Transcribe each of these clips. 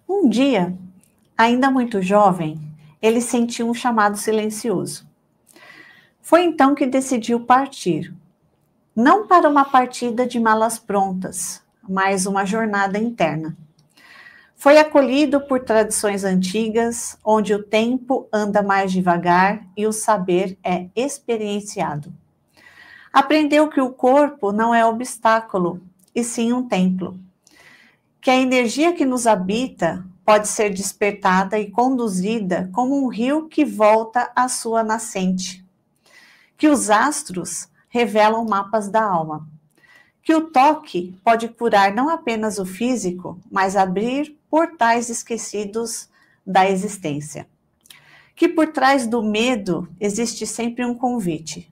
Um dia, ainda muito jovem, ele sentiu um chamado silencioso. Foi então que decidiu partir, não para uma partida de malas prontas, mas uma jornada interna. Foi acolhido por tradições antigas, onde o tempo anda mais devagar e o saber é experienciado. Aprendeu que o corpo não é obstáculo, e sim um templo. Que a energia que nos habita pode ser despertada e conduzida como um rio que volta à sua nascente. Que os astros revelam mapas da alma. Que o toque pode curar não apenas o físico, mas abrir portais esquecidos da existência. Que por trás do medo existe sempre um convite.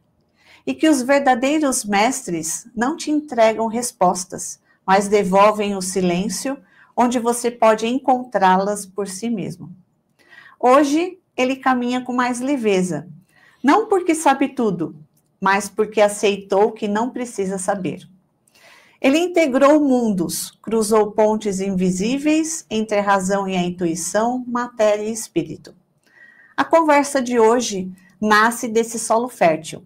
E que os verdadeiros mestres não te entregam respostas, mas devolvem o silêncio, onde você pode encontrá-las por si mesmo. Hoje, ele caminha com mais leveza, não porque sabe tudo, mas porque aceitou que não precisa saber. Ele integrou mundos, cruzou pontes invisíveis entre a razão e a intuição, matéria e espírito. A conversa de hoje nasce desse solo fértil,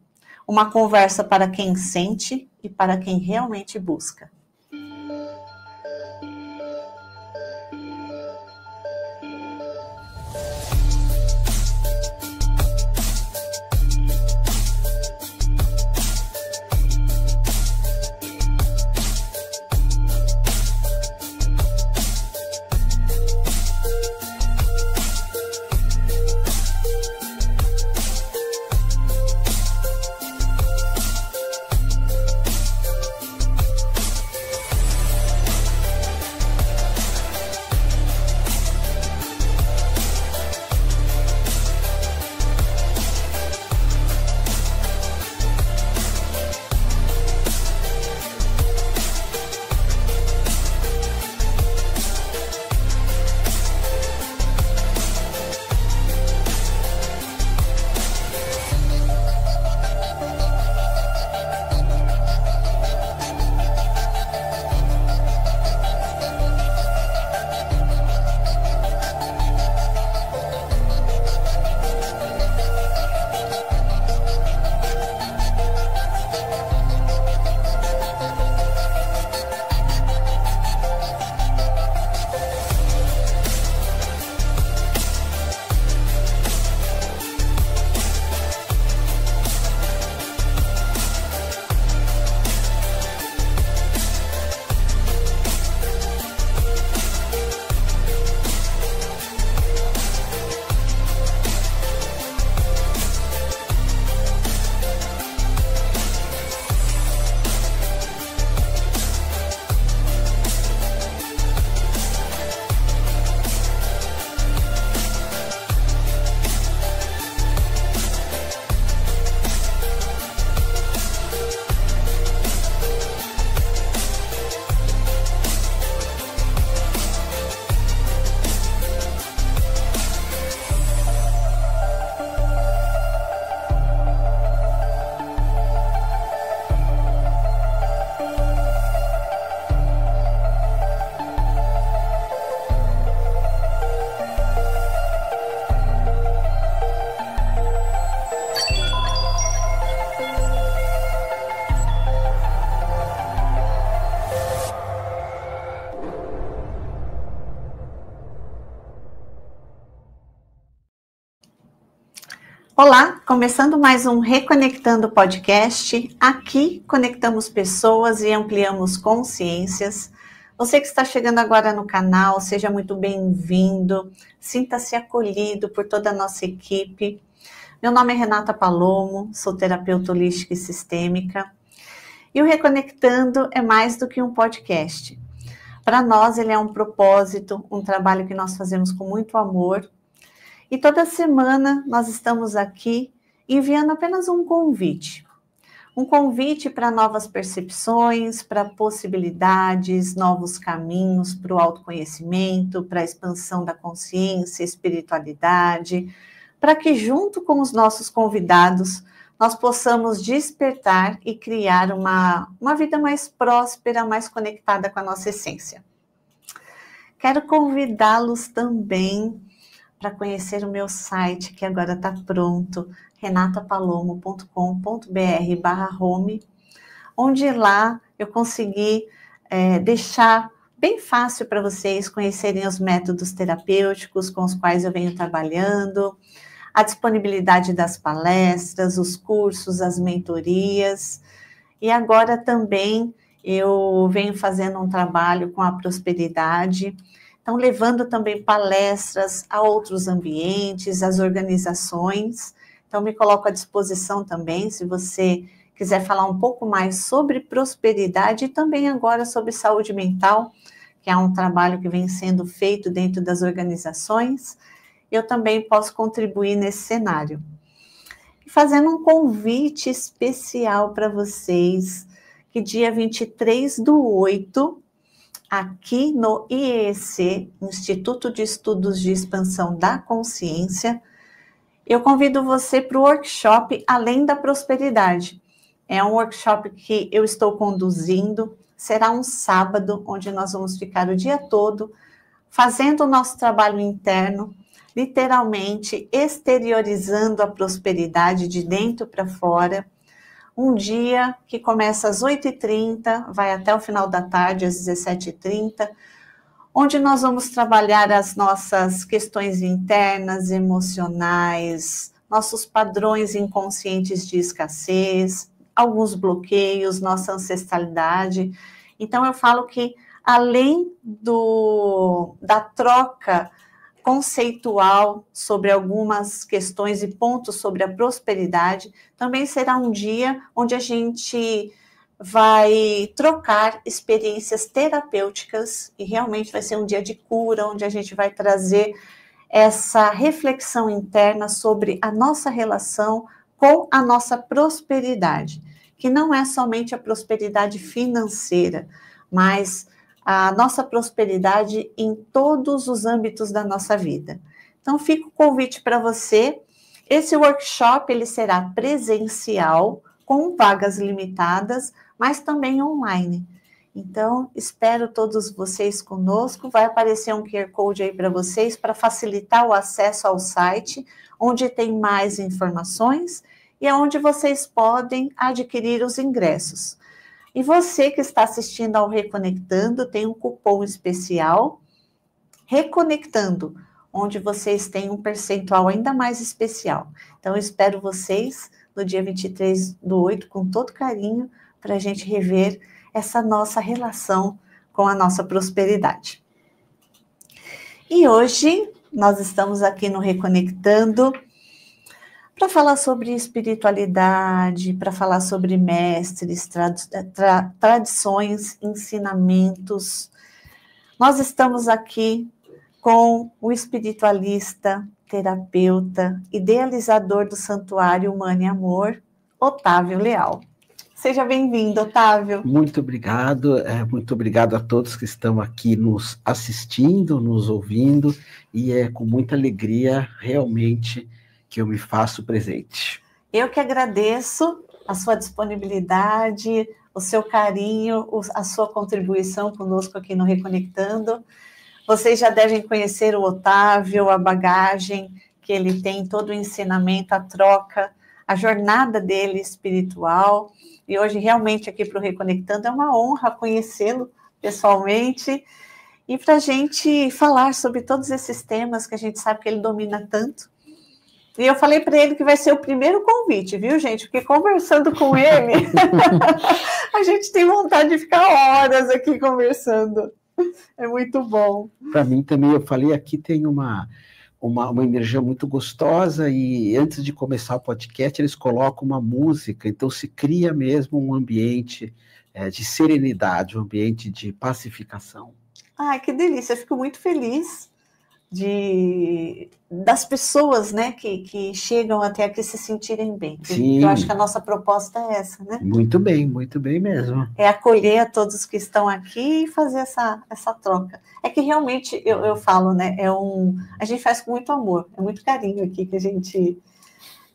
uma conversa para quem sente e para quem realmente busca. Olá, começando mais um Reconectando Podcast. Aqui conectamos pessoas e ampliamos consciências. Você que está chegando agora no canal, seja muito bem-vindo. Sinta-se acolhido por toda a nossa equipe. Meu nome é Renata Palomo, sou terapeuta holística e sistêmica. E o Reconectando é mais do que um podcast. Para nós, ele é um propósito, um trabalho que nós fazemos com muito amor. E toda semana nós estamos aqui enviando apenas um convite. Um convite para novas percepções, para possibilidades, novos caminhos para o autoconhecimento, para a expansão da consciência, espiritualidade, para que junto com os nossos convidados nós possamos despertar e criar uma vida mais próspera, mais conectada com a nossa essência. Quero convidá-los também para conhecer o meu site, que agora está pronto, renatapalomo.com.br/home, onde lá eu consegui deixar bem fácil para vocês conhecerem os métodos terapêuticos com os quais eu venho trabalhando, a disponibilidade das palestras, os cursos, as mentorias, e agora também eu venho fazendo um trabalho com a prosperidade, então levando também palestras a outros ambientes, às organizações. Então me coloco à disposição também, se você quiser falar um pouco mais sobre prosperidade e também agora sobre saúde mental, que é um trabalho que vem sendo feito dentro das organizações, eu também posso contribuir nesse cenário. E fazendo um convite especial para vocês, que dia 23/8, aqui no IEC, Instituto de Estudos de Expansão da Consciência, eu convido você para o workshop Além da Prosperidade. É um workshop que eu estou conduzindo, será um sábado, onde nós vamos ficar o dia todo fazendo o nosso trabalho interno, literalmente exteriorizando a prosperidade de dentro para fora. Um dia que começa às 8h30, vai até o final da tarde, às 17h30, onde nós vamos trabalhar as nossas questões internas, emocionais, nossos padrões inconscientes de escassez, alguns bloqueios, nossa ancestralidade. Então, eu falo que, além da troca conceitual sobre algumas questões e pontos sobre a prosperidade, também será um dia onde a gente vai trocar experiências terapêuticas e realmente vai ser um dia de cura, onde a gente vai trazer essa reflexão interna sobre a nossa relação com a nossa prosperidade, que não é somente a prosperidade financeira, mas a nossa prosperidade em todos os âmbitos da nossa vida. Então, fica o convite para você. Esse workshop ele será presencial, com vagas limitadas, mas também online. Então, espero todos vocês conosco. Vai aparecer um QR Code aí para vocês, para facilitar o acesso ao site, onde tem mais informações e é onde vocês podem adquirir os ingressos. E você que está assistindo ao Reconectando, tem um cupom especial, Reconectando, onde vocês têm um percentual ainda mais especial. Então, eu espero vocês no dia 23/8, com todo carinho, para a gente rever essa nossa relação com a nossa prosperidade. E hoje, nós estamos aqui no Reconectando para falar sobre espiritualidade, para falar sobre mestres, tradições, ensinamentos. Nós estamos aqui com o espiritualista, terapeuta, idealizador do Santuário Humano e Amor, Otávio Leal. Seja bem-vindo, Otávio. Muito obrigado a todos que estão aqui nos assistindo, nos ouvindo, e é com muita alegria, realmente, que eu me faço presente. Eu que agradeço a sua disponibilidade, o seu carinho, a sua contribuição conosco aqui no Reconectando. Vocês já devem conhecer o Otávio, a bagagem que ele tem, todo o ensinamento, a troca, a jornada dele espiritual. E hoje, realmente, aqui para o Reconectando, é uma honra conhecê-lo pessoalmente e para a gente falar sobre todos esses temas que a gente sabe que ele domina tanto. E eu falei para ele que vai ser o primeiro convite, viu, gente? Porque conversando com ele, a gente tem vontade de ficar horas aqui conversando. É muito bom. Para mim também, eu falei, aqui tem uma energia muito gostosa, e antes de começar o podcast, eles colocam uma música, então se cria mesmo um ambiente de serenidade, um ambiente de pacificação. Ai, que delícia, eu fico muito feliz das pessoas, né, que chegam até aqui se sentirem bem. Sim. Eu acho que a nossa proposta é essa, né? Muito bem mesmo. É acolher a todos que estão aqui e fazer essa troca. É que realmente, eu falo, né, a gente faz com muito amor, é muito carinho aqui que a gente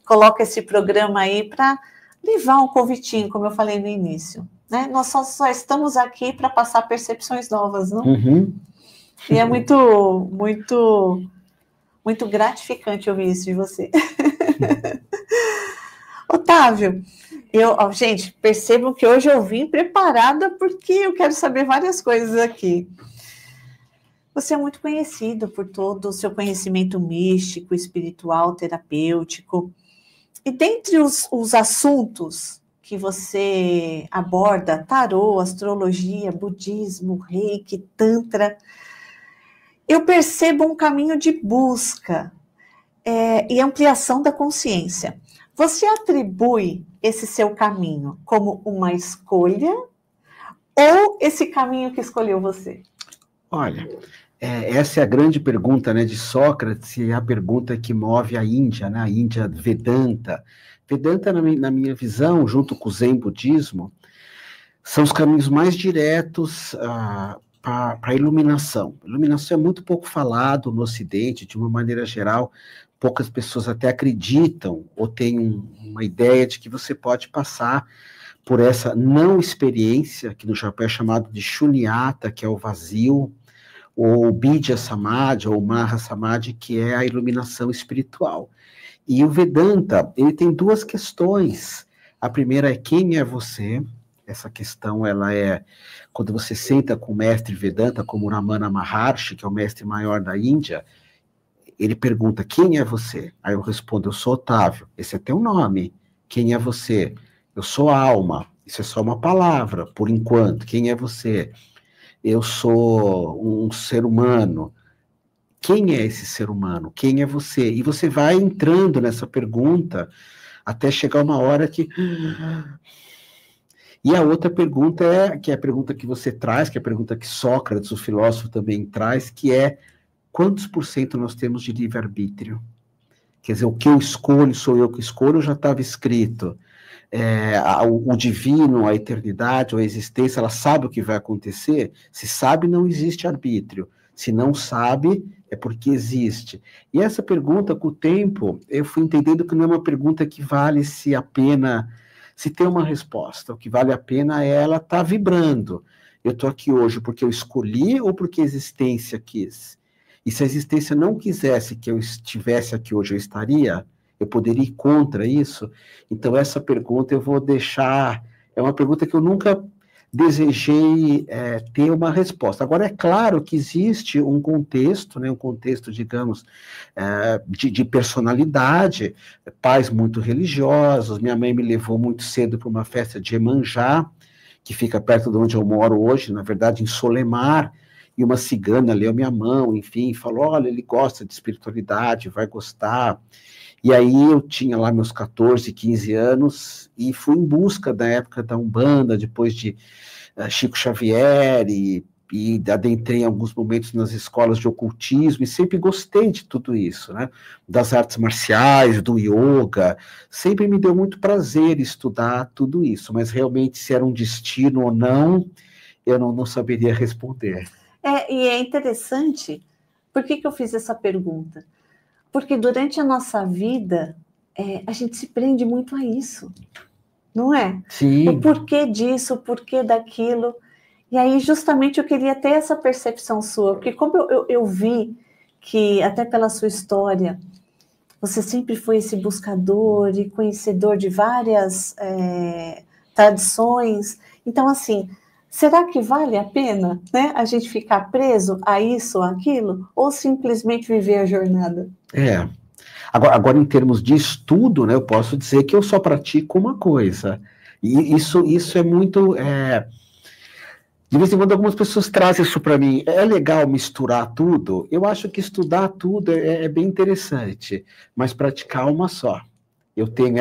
coloca esse programa aí para levar um convitinho, como eu falei no início, né? Nós só estamos aqui para passar percepções novas, não? Uhum. E é muito gratificante ouvir isso de você. Otávio, gente, percebam que hoje eu vim preparada porque eu quero saber várias coisas aqui. Você é muito conhecido por todo o seu conhecimento místico, espiritual, terapêutico. E dentre os assuntos que você aborda, tarô, astrologia, budismo, reiki, tantra, eu percebo um caminho de busca e ampliação da consciência. Você atribui esse seu caminho como uma escolha ou esse caminho que escolheu você? Olha, essa é a grande pergunta, né, de Sócrates, e a pergunta que move a Índia, né, a Índia Vedanta. Vedanta, na minha visão, junto com o Zen budismo, são os caminhos mais diretos para a iluminação. Iluminação é muito pouco falado no Ocidente, de uma maneira geral, poucas pessoas até acreditam ou têm uma ideia de que você pode passar por essa não experiência, que no Japão é chamado de Shunyata, que é o vazio, ou Bidya Samadhi, ou Maha Samadhi, que é a iluminação espiritual. E o Vedanta, ele tem duas questões. A primeira é quem é você. Essa questão, ela é quando você senta com o mestre Vedanta, como Ramana Maharshi, que é o mestre maior da Índia, ele pergunta, quem é você? Aí eu respondo, eu sou Otávio. Esse é teu nome. Quem é você? Eu sou alma. Isso é só uma palavra, por enquanto. Quem é você? Eu sou um ser humano. Quem é esse ser humano? Quem é você? E você vai entrando nessa pergunta até chegar uma hora que... E a outra pergunta que é a pergunta que você traz, que é a pergunta que Sócrates, o filósofo, também traz, que é quantos por cento nós temos de livre-arbítrio? Quer dizer, o que eu escolho, sou eu que escolho, já estava escrito. O divino, a eternidade, a existência, ela sabe o que vai acontecer? Se sabe, não existe arbítrio. Se não sabe, é porque existe. E essa pergunta, com o tempo, eu fui entendendo que não é uma pergunta que vale-se a pena se ter uma resposta. O que vale a pena é ela estar vibrando. Eu estou aqui hoje porque eu escolhi ou porque a existência quis? E se a existência não quisesse que eu estivesse aqui hoje, eu estaria? Eu poderia ir contra isso? Então, essa pergunta eu vou deixar... É uma pergunta que eu nunca desejei ter uma resposta. Agora, é claro que existe um contexto, né, um contexto, digamos, de personalidade, pais muito religiosos. Minha mãe me levou muito cedo para uma festa de Iemanjá, que fica perto de onde eu moro hoje, na verdade, em Solemar, e uma cigana leu minha mão, enfim, falou, olha, ele gosta de espiritualidade, vai gostar. E aí eu tinha lá meus 14, 15 anos, e fui em busca da época da Umbanda, depois de Chico Xavier, e adentrei em alguns momentos nas escolas de ocultismo, e sempre gostei de tudo isso, né? Das artes marciais, do yoga, sempre me deu muito prazer estudar tudo isso, mas realmente se era um destino ou não, eu não saberia responder. E é interessante, por que eu fiz essa pergunta? Porque durante a nossa vida, a gente se prende muito a isso, não é? Sim. O porquê disso, o porquê daquilo. E aí, justamente, eu queria ter essa percepção sua, porque como eu vi que, até pela sua história, você sempre foi esse buscador e conhecedor de várias tradições. Então, assim, será que vale a pena, né, a gente ficar preso a isso ou aquilo, ou simplesmente viver a jornada? Agora, em termos de estudo, né, eu posso dizer que eu só pratico uma coisa. E isso é muito... De vez em quando algumas pessoas trazem isso para mim. É legal misturar tudo? Eu acho que estudar tudo é bem interessante, mas praticar uma só. Eu tenho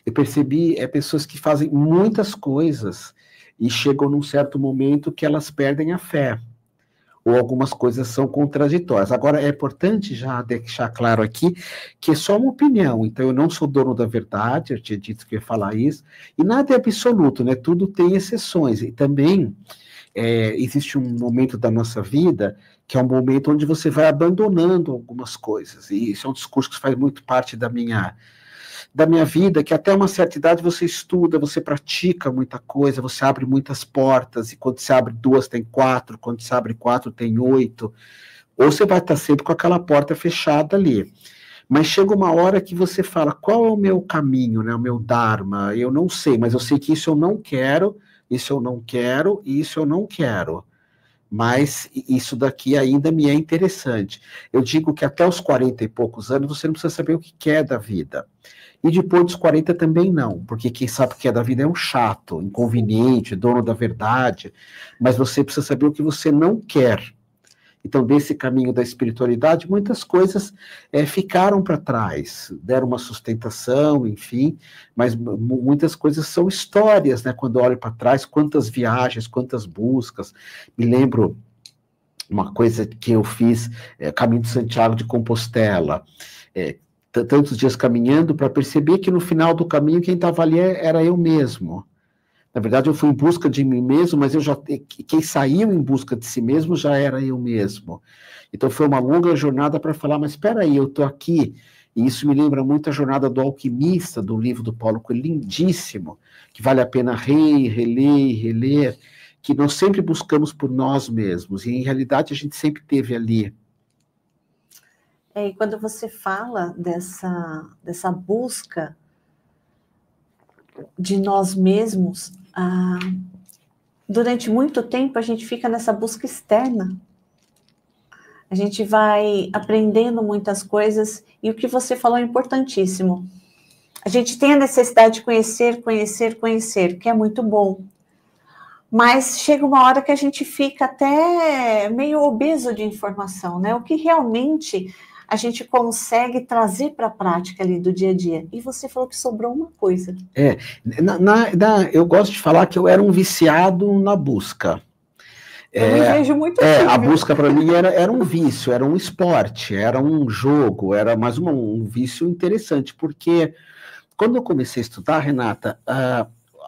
eu percebi pessoas que fazem muitas coisas e chegam num certo momento que elas perdem a fé, ou algumas coisas são contraditórias. Agora, é importante já deixar claro aqui que é só uma opinião, então eu não sou dono da verdade, eu tinha dito que eu ia falar isso, e nada é absoluto, né? Tudo tem exceções, e também existe um momento da nossa vida que é um momento onde você vai abandonando algumas coisas, e isso é um discurso que faz muito parte da minha da minha vida, que até uma certa idade você estuda, você pratica muita coisa, você abre muitas portas, e quando você abre 2 tem 4, quando você abre 4 tem 8, ou você vai estar sempre com aquela porta fechada ali. Mas chega uma hora que você fala, qual é o meu caminho, né, o meu dharma? Eu não sei, mas eu sei que isso eu não quero, isso eu não quero, e isso eu não quero. Mas isso daqui ainda me é interessante. Eu digo que até os 40 e poucos anos você não precisa saber o que quer da vida. E depois dos 40 também não, porque quem sabe o que é da vida é um chato, inconveniente, dono da verdade, mas você precisa saber o que você não quer. Então, desse caminho da espiritualidade, muitas coisas ficaram para trás, deram uma sustentação, enfim, mas muitas coisas são histórias, né? Quando eu olho para trás, quantas viagens, quantas buscas. Me lembro uma coisa que eu fiz, Caminho de Santiago de Compostela, tantos dias caminhando para perceber que no final do caminho quem estava ali era eu mesmo. Na verdade, eu fui em busca de mim mesmo, mas quem saiu em busca de si mesmo já era eu mesmo. Então, foi uma longa jornada para falar, mas espera aí, eu estou aqui. E isso me lembra muito a jornada do alquimista, do livro do Paulo Coelho, lindíssimo, que vale a pena reler, reler, que nós sempre buscamos por nós mesmos, e em realidade a gente sempre teve ali. E quando você fala dessa busca de nós mesmos, durante muito tempo a gente fica nessa busca externa. A gente vai aprendendo muitas coisas, e o que você falou é importantíssimo. A gente tem a necessidade de conhecer, que é muito bom. Mas chega uma hora que a gente fica até meio obeso de informação, né? O que realmente a gente consegue trazer para a prática ali do dia a dia. E você falou que sobrou uma coisa. Eu gosto de falar que eu era um viciado na busca. Eu me vejo muito assim. A busca para mim era um vício, era um esporte, era um jogo, era mais um vício interessante, porque quando eu comecei a estudar, Renata,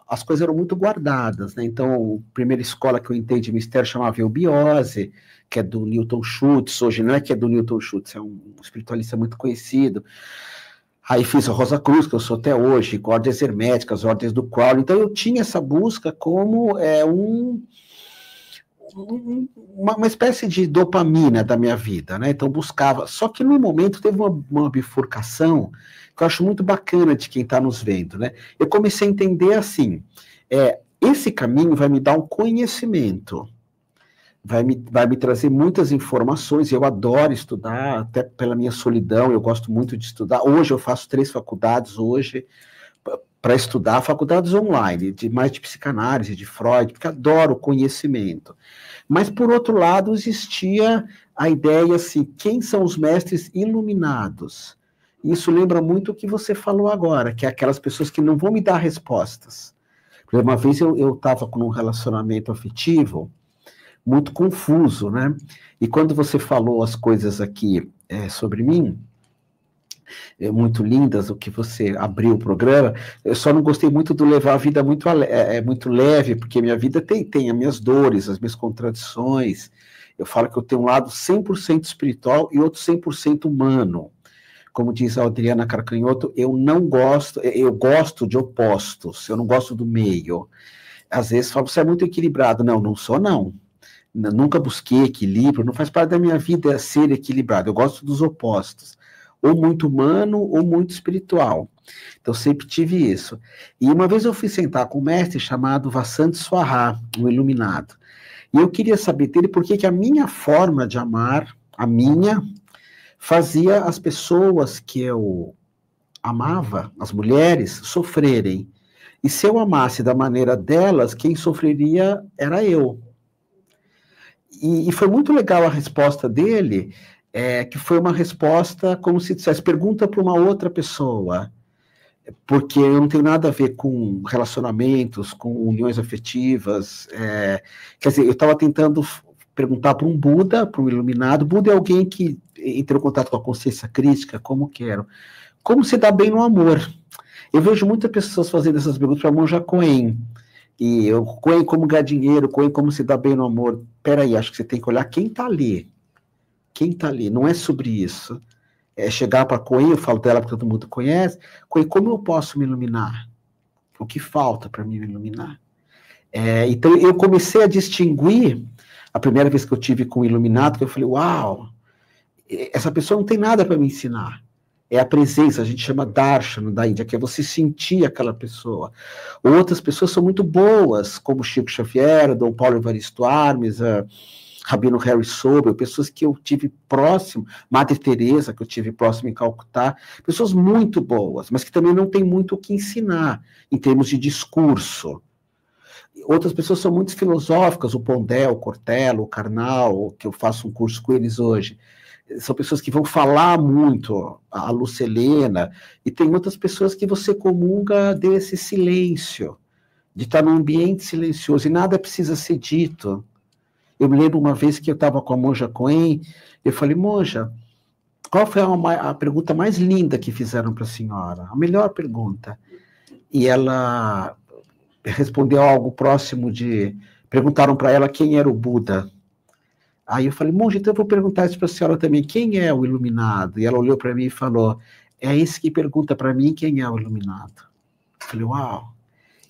as coisas eram muito guardadas, né? Então, a primeira escola que eu entrei de mistério chamava Eubiose, que é do Newton Schultz, hoje não é que é do Newton Schultz, é um espiritualista muito conhecido. Aí fiz a Rosa Cruz, que eu sou até hoje, ordens herméticas, ordens do Crowley. Então eu tinha essa busca como uma espécie de dopamina da minha vida, né? Então buscava, só que no momento teve uma bifurcação que eu acho muito bacana de quem está nos vendo, né? Eu comecei a entender assim, esse caminho vai me dar um conhecimento, vai me trazer muitas informações, eu adoro estudar, até pela minha solidão, eu gosto muito de estudar. Hoje eu faço 3 faculdades para estudar, faculdades online, mais de psicanálise, de Freud, porque adoro conhecimento. Mas, por outro lado, existia a ideia assim, quem são os mestres iluminados? Isso lembra muito o que você falou agora, que é aquelas pessoas que não vão me dar respostas. Uma vez eu estava com um relacionamento afetivo muito confuso, né? E quando você falou as coisas aqui sobre mim, muito lindas, o que você abriu o programa, eu só não gostei muito do levar a vida muito leve, porque minha vida tem as minhas dores, as minhas contradições. Eu falo que eu tenho um lado 100% espiritual e outro 100% humano. Como diz a Adriana Carcanhoto, eu gosto de opostos, eu não gosto do meio. Às vezes falo, você é muito equilibrado. Não sou não. Nunca busquei equilíbrio, não faz parte da minha vida ser equilibrado, eu gosto dos opostos, ou muito humano, ou muito espiritual, então sempre tive isso. E uma vez eu fui sentar com um mestre chamado Vasant Swaha, um iluminado, e eu queria saber dele por que a minha forma de amar, fazia as pessoas que eu amava, as mulheres, sofrerem, e se eu amasse da maneira delas, quem sofreria era eu. E foi muito legal a resposta dele, que foi uma resposta como se dissesse, pergunta para uma outra pessoa, porque eu não tenho nada a ver com relacionamentos, com uniões afetivas, quer dizer, eu estava tentando perguntar para um Buda, para um iluminado. Buda é alguém que entrou em contato com a consciência crítica, como se dá bem no amor. Eu vejo muitas pessoas fazendo essas perguntas para Monja Coen, e eu, Coen como ganhar dinheiro, Coen como se dá bem no amor. Peraí, acho que você tem que olhar quem está ali. Quem está ali, não é sobre isso. chegar para Coen, eu falo dela porque todo mundo conhece, Coen, como eu posso me iluminar? O que falta para me iluminar? Então, eu comecei a distinguir, a primeira vez que eu tive com o iluminado, que eu falei, uau, essa pessoa não tem nada para me ensinar. É a presença, a gente chama Darshana da Índia, que é você sentir aquela pessoa. Outras pessoas são muito boas, como Chico Xavier, Dom Paulo Evaristo Armes, Rabino Harry Sobel, pessoas que eu tive próximo, Madre Teresa, que eu tive próximo em Calcutá, pessoas muito boas, mas que também não têm muito o que ensinar, em termos de discurso. Outras pessoas são muito filosóficas, o Pondé, o Cortella, o Karnal, que eu faço um curso com eles hoje. São pessoas que vão falar muito, a Lucelena, e tem outras pessoas que você comunga desse silêncio, de estar num ambiente silencioso, e nada precisa ser dito. Eu me lembro uma vez que eu estava com a monja Coen, eu falei, monja, qual foi a pergunta mais linda que fizeram para a senhora? A melhor pergunta. E ela respondeu algo próximo de... Perguntaram para ela quem era o Buda. Aí eu falei, monja, então eu vou perguntar isso para a senhora também, quem é o iluminado? E ela olhou para mim e falou, é esse que pergunta para mim quem é o iluminado. Eu falei, uau.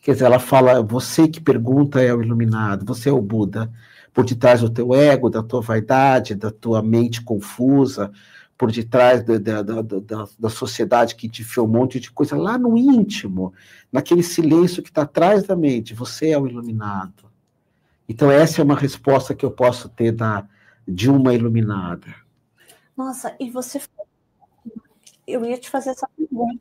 Quer dizer, ela fala, você que pergunta é o iluminado, você é o Buda, por detrás do teu ego, da tua vaidade, da tua mente confusa, por detrás da sociedade que te enfiou um monte de coisa, lá no íntimo, naquele silêncio que está atrás da mente, você é o iluminado. Então, essa é uma resposta que eu posso ter de uma iluminada. Nossa, e você... Eu ia te fazer essa pergunta.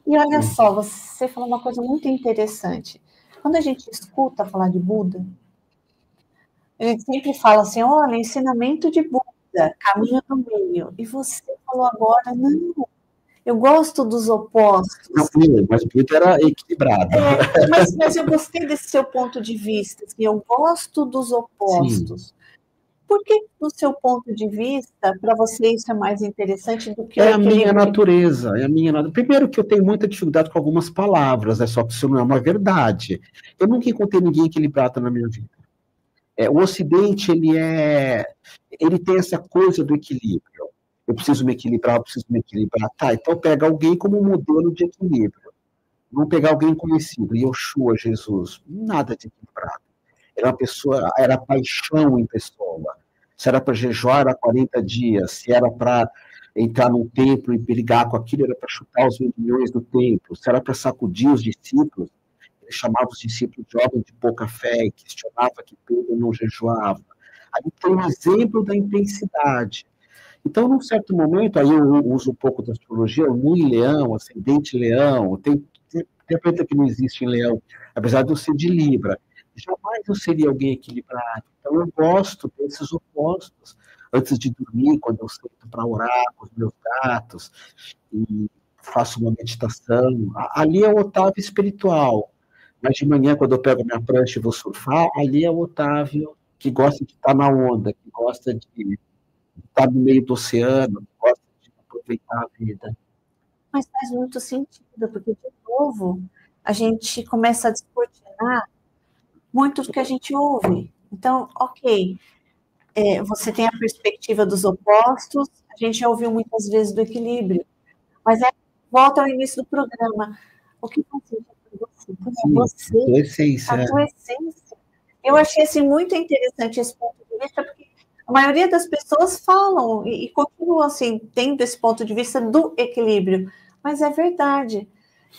E olha só, você falou uma coisa muito interessante. Quando a gente escuta falar de Buda, a gente sempre fala assim, olha, ensinamento de Buda, caminho do meio. E você falou agora, não, eu gosto dos opostos. Não, mas o Buda era equilibrado. Mas eu gostei desse seu ponto de vista, assim, eu gosto dos opostos. Sim. Por que, do seu ponto de vista, para você isso é mais interessante do que... É a minha natureza, Primeiro que eu tenho muita dificuldade com algumas palavras, só que isso não é uma verdade. Eu nunca encontrei ninguém equilibrado na minha vida. O Ocidente, ele tem essa coisa do equilíbrio. Eu preciso me equilibrar. Tá, então pega alguém como modelo de equilíbrio. Vamos pegar alguém conhecido, Yoshua, Jesus, nada de equilibrado. Era paixão em pessoa. Se era para jejuar, era 40 dias. Se era para entrar num templo e brigar com aquilo, era para chutar os vendilhões do templo. Se era para sacudir os discípulos, ele chamava os discípulos de homens de pouca fé e questionava que Pedro não jejuava. Aí tem um exemplo da intensidade. Então, num certo momento, aí eu uso um pouco da astrologia, Lua em Leão, ascendente Leão, tem planeta que não existe em Leão, apesar de eu ser de Libra. Jamais eu seria alguém equilibrado. Então, eu gosto desses opostos. Antes de dormir, quando eu sento para orar com os meus gatos, e faço uma meditação, ali é o Otávio espiritual. Mas de manhã, quando eu pego minha prancha e vou surfar, ali é o Otávio que gosta de estar na onda, que gosta de estar no meio do oceano, que gosta de aproveitar a vida. Mas faz muito sentido, porque, de novo, a gente começa a descortinar muito do que a gente ouve. Então, ok, você tem a perspectiva dos opostos, a gente já ouviu muitas vezes do equilíbrio, mas volta ao início do programa. O que faz sentido para você? Sim, a tua essência. Eu achei assim, muito interessante esse ponto de vista, porque a maioria das pessoas falam e continuam assim, tendo esse ponto de vista do equilíbrio, mas é verdade.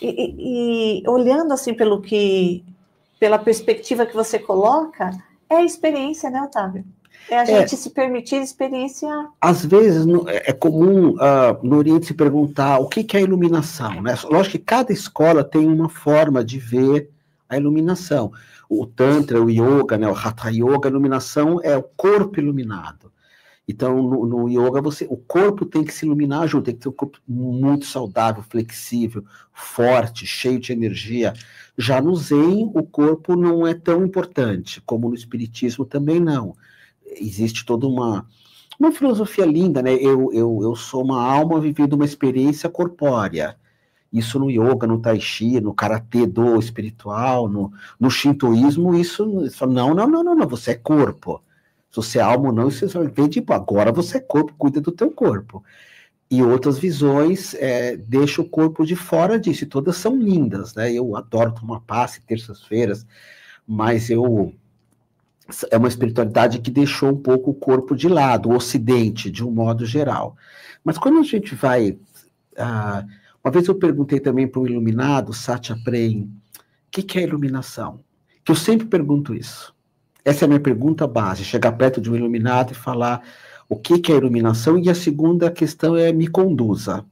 E olhando assim pela perspectiva que você coloca, é a experiência, né, Otávio? É a gente se permitir experienciar. Às vezes é comum no Oriente se perguntar o que é a iluminação, né? Lógico que cada escola tem uma forma de ver a iluminação. O Tantra, o Yoga, né, o Hatha Yoga, a iluminação é o corpo iluminado. Então, no yoga, o corpo tem que se iluminar junto, tem que ter um corpo muito saudável, flexível, forte, cheio de energia. Já no Zen, o corpo não é tão importante, como no Espiritismo também não. Existe toda uma filosofia linda, né? Eu sou uma alma vivendo uma experiência corpórea. Isso no yoga, no tai chi, no karatê do espiritual, no shintoísmo, isso não, você é corpo. Se você é alma ou não, isso você vê, tipo, agora você é corpo, cuida do teu corpo. E outras visões deixam o corpo de fora disso, e todas são lindas, né? Eu adoro tomar passe terças-feiras, mas é uma espiritualidade que deixou um pouco o corpo de lado, o ocidente, de um modo geral. Mas quando a gente vai... uma vez eu perguntei também para um iluminado, Satya Prem, o que é iluminação? Que eu sempre pergunto isso. Essa é a minha pergunta base, chegar perto de um iluminado e falar o que é iluminação, e a segunda questão é me conduza,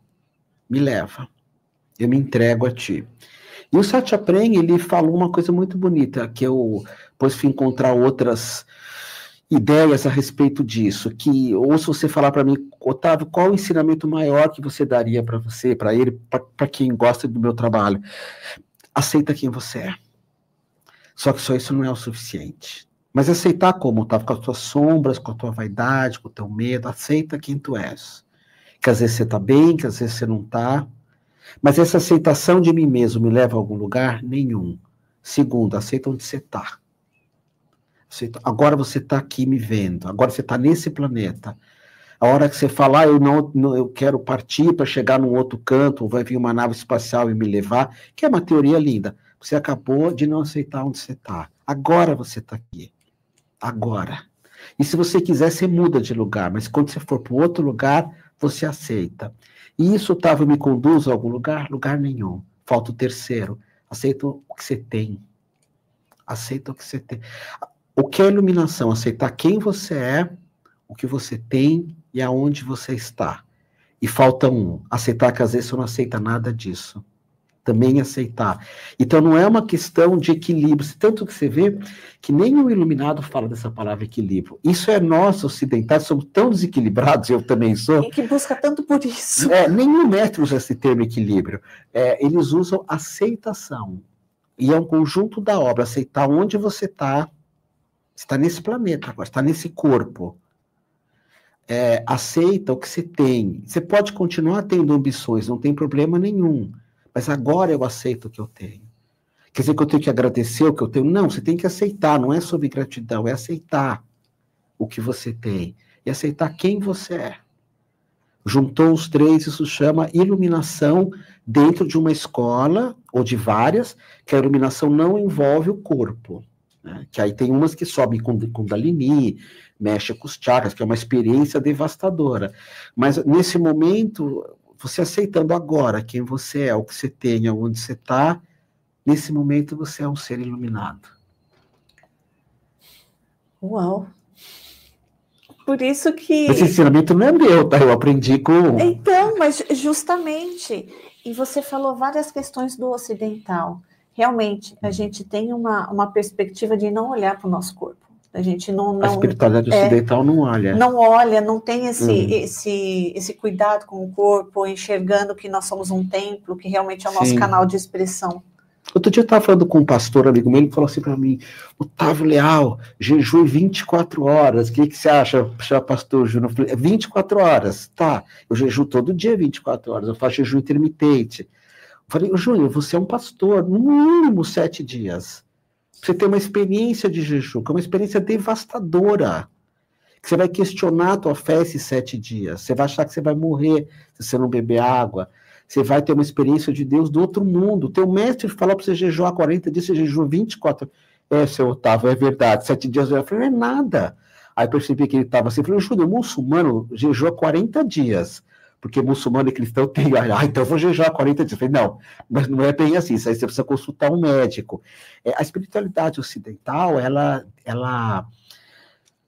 me leva, eu me entrego a ti. E o Satya Prem, ele falou uma coisa muito bonita, que eu depois fui encontrar outras ideias a respeito disso, que, ou se você falar para mim, Otávio, qual o ensinamento maior que você daria para você, para ele, para quem gosta do meu trabalho? Aceita quem você é. Só que só isso não é o suficiente. Mas aceitar como, Otávio? Com as tuas sombras, com a tua vaidade, com o teu medo, aceita quem tu és. Que às vezes você está bem, que às vezes você não está. Mas essa aceitação de mim mesmo me leva a algum lugar? Nenhum. Segundo, aceita onde você está. Agora você está aqui me vendo, agora você está nesse planeta. A hora que você falar, eu quero partir para chegar num outro canto, ou vai vir uma nave espacial e me levar, que é uma teoria linda. Você acabou de não aceitar onde você está. Agora você está aqui. Agora. E se você quiser, você muda de lugar, mas quando você for para outro lugar, você aceita. E isso, Otávio, me conduz a algum lugar? Lugar nenhum. Falta o terceiro. Aceita o que você tem. Aceita o que você tem. O que é iluminação? Aceitar quem você é, o que você tem e aonde você está. E falta um. Aceitar que às vezes você não aceita nada disso. Também aceitar. Então não é uma questão de equilíbrio. Tanto que você vê que nem o iluminado fala dessa palavra equilíbrio. Isso é nós, ocidentais, somos tão desequilibrados, eu também sou. Tem que busca tanto por isso. Nenhum mestre usa esse termo equilíbrio. Eles usam aceitação. E é um conjunto da obra. Aceitar onde você está. Você está nesse planeta agora, está nesse corpo. Aceita o que você tem. Você pode continuar tendo ambições, não tem problema nenhum. Mas agora eu aceito o que eu tenho. Quer dizer que eu tenho que agradecer o que eu tenho? Não, você tem que aceitar, não é sobre gratidão, é aceitar o que você tem. E aceitar quem você é. Juntou os três, isso chama iluminação dentro de uma escola, ou de várias, que a iluminação não envolve o corpo. Né? Que aí tem umas que sobem com Kundalini, mexe com os chakras, que é uma experiência devastadora. Mas nesse momento, você aceitando agora quem você é, o que você tem, onde você está, nesse momento você é um ser iluminado. Uau! Por isso que... Esse ensinamento não é meu, tá? Eu aprendi com... Então, mas justamente, e você falou várias questões do ocidental. Realmente, a gente tem uma perspectiva de não olhar para o nosso corpo. A gente não a espiritualidade ocidental não olha. Não olha, não tem esse cuidado com o corpo, enxergando que nós somos um templo, que realmente é o nosso canal de expressão. Outro dia eu estava falando com um pastor amigo meu, ele falou assim para mim, Otávio Leal, jejum 24 horas, o que você acha, pastor Júnior? Eu falei, 24 horas, tá, eu jejuo todo dia 24 horas, eu faço jejum intermitente. Eu falei, Júnior, você é um pastor, no mínimo 7 dias. Você tem uma experiência de jejum, que é uma experiência devastadora, que você vai questionar a tua fé esses 7 dias, você vai achar que você vai morrer se você não beber água, você vai ter uma experiência de Deus do outro mundo. Teu mestre falou para você jejuar 40 dias, você jejua 24. Seu Otávio, é verdade, 7 dias. Eu falei, não é nada. Aí percebi que ele estava assim, eu falei, Júnior, muçulmano jejua 40 dias, porque muçulmano e cristão tem, então eu vou jejuar 40 dias. Eu falei, não, mas não é bem assim, isso aí você precisa consultar um médico. A espiritualidade ocidental,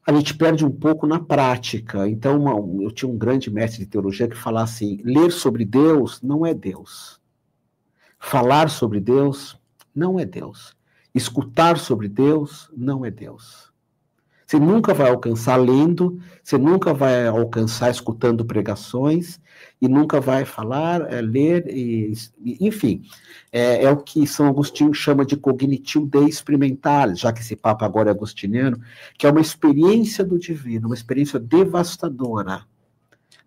a gente perde um pouco na prática. Então, eu tinha um grande mestre de teologia que falava assim, ler sobre Deus não é Deus. Falar sobre Deus não é Deus. Escutar sobre Deus não é Deus. Você nunca vai alcançar lendo, você nunca vai alcançar escutando pregações, e nunca vai falar, ler, enfim. É o que São Agostinho chama de cognitivo de experimental, já que esse papo agora é agostiniano, que é uma experiência do divino, uma experiência devastadora.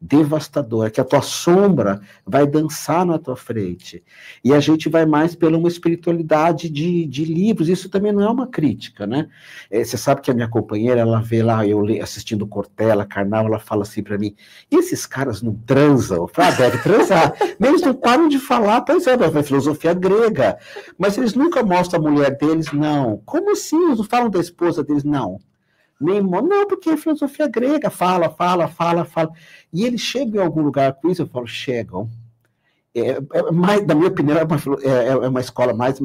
devastadora, que a tua sombra vai dançar na tua frente. E a gente vai mais pela uma espiritualidade de livros, isso também não é uma crítica, né? Você sabe que a minha companheira, ela vê lá, eu assistindo Cortella, Karnal, ela fala assim para mim, esses caras não transam? Eu falo, deve transar. Eles não param de falar, pois é, da filosofia grega, mas eles nunca mostram a mulher deles, não. Como assim? Eles não falam da esposa deles, não. Não, porque é filosofia grega, fala. E eles chegam em algum lugar com isso, eu falo, chegam. Na minha opinião, é uma escola mais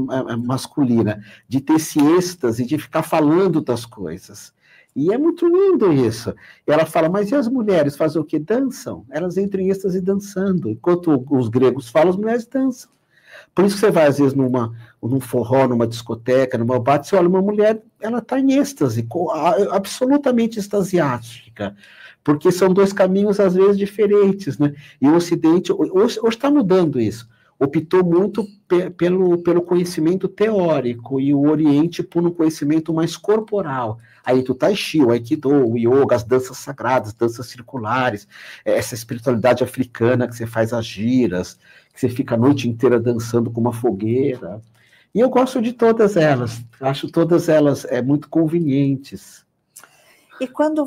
masculina, de ter esse êxtase, de ficar falando das coisas. E é muito lindo isso. Ela fala, mas e as mulheres fazem o quê? Dançam. Elas entram em êxtase dançando. Enquanto os gregos falam, as mulheres dançam. Por isso que você vai, às vezes, num forró, numa discoteca, numa boate, você olha uma mulher, ela está em êxtase, absolutamente extasiástica, porque são dois caminhos, às vezes, diferentes, né? E o Ocidente, hoje está mudando isso, optou muito pelo conhecimento teórico, e o Oriente por um conhecimento mais corporal. Aí o Tai Chi, o Aikido, o Yoga, as danças sagradas, danças circulares, essa espiritualidade africana que você faz as giras, que você fica a noite inteira dançando com uma fogueira. E eu gosto de todas elas, acho todas elas muito convenientes. E quando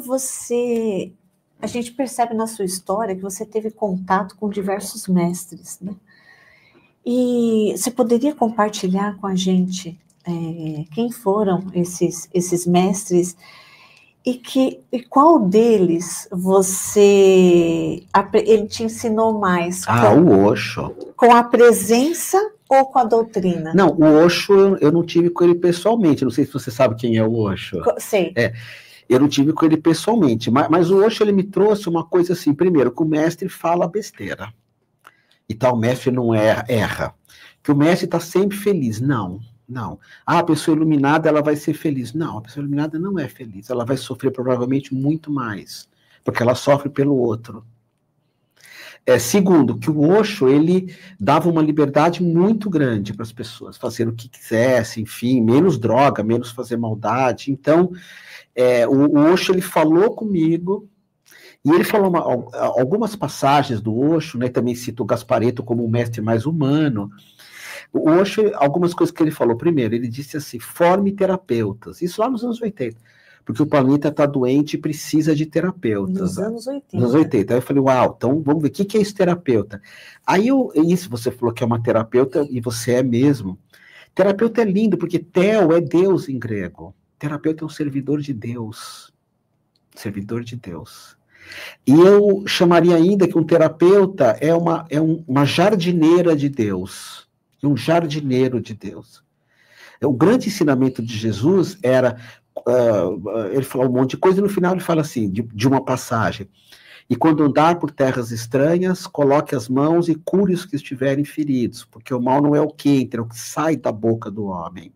a gente percebe na sua história que você teve contato com diversos mestres, né? E você poderia compartilhar com a gente quem foram esses mestres e qual deles ele te ensinou mais? O Osho. Com a presença ou com a doutrina? Não, o Osho eu não tive com ele pessoalmente, não sei se você sabe quem é o Osho. Sei. Eu não tive com ele pessoalmente, mas o Osho ele me trouxe uma coisa assim, primeiro, que o mestre fala besteira, e tal, o mestre não erra, que o mestre está sempre feliz, não. A pessoa iluminada, ela vai ser feliz. Não, a pessoa iluminada não é feliz. Ela vai sofrer provavelmente muito mais, porque ela sofre pelo outro. Segundo, que o Osho, ele dava uma liberdade muito grande para as pessoas, fazer o que quisessem, enfim, menos droga, menos fazer maldade. Então, o Osho, ele falou comigo, e ele falou algumas passagens do Osho, né, também cito o Gasparetto como um mestre mais humano. O Osho, algumas coisas que ele falou. Primeiro, ele disse assim, forme terapeutas. Isso lá nos anos 80. Porque o planeta está doente e precisa de terapeutas. Nos anos 80. Nos anos 80. Aí eu falei, uau, então vamos ver, o que é esse terapeuta? Aí, isso você falou que é uma terapeuta, e você é mesmo. Terapeuta é lindo, porque Theo é Deus em grego. Terapeuta é um servidor de Deus. Servidor de Deus. E eu chamaria ainda que um terapeuta é uma jardineira de Deus. Um jardineiro de Deus. O grande ensinamento de Jesus era, ele falou um monte de coisa, e no final ele fala assim, de uma passagem, e quando andar por terras estranhas, coloque as mãos e cure os que estiverem feridos, porque o mal não é o que entra, é o que sai da boca do homem.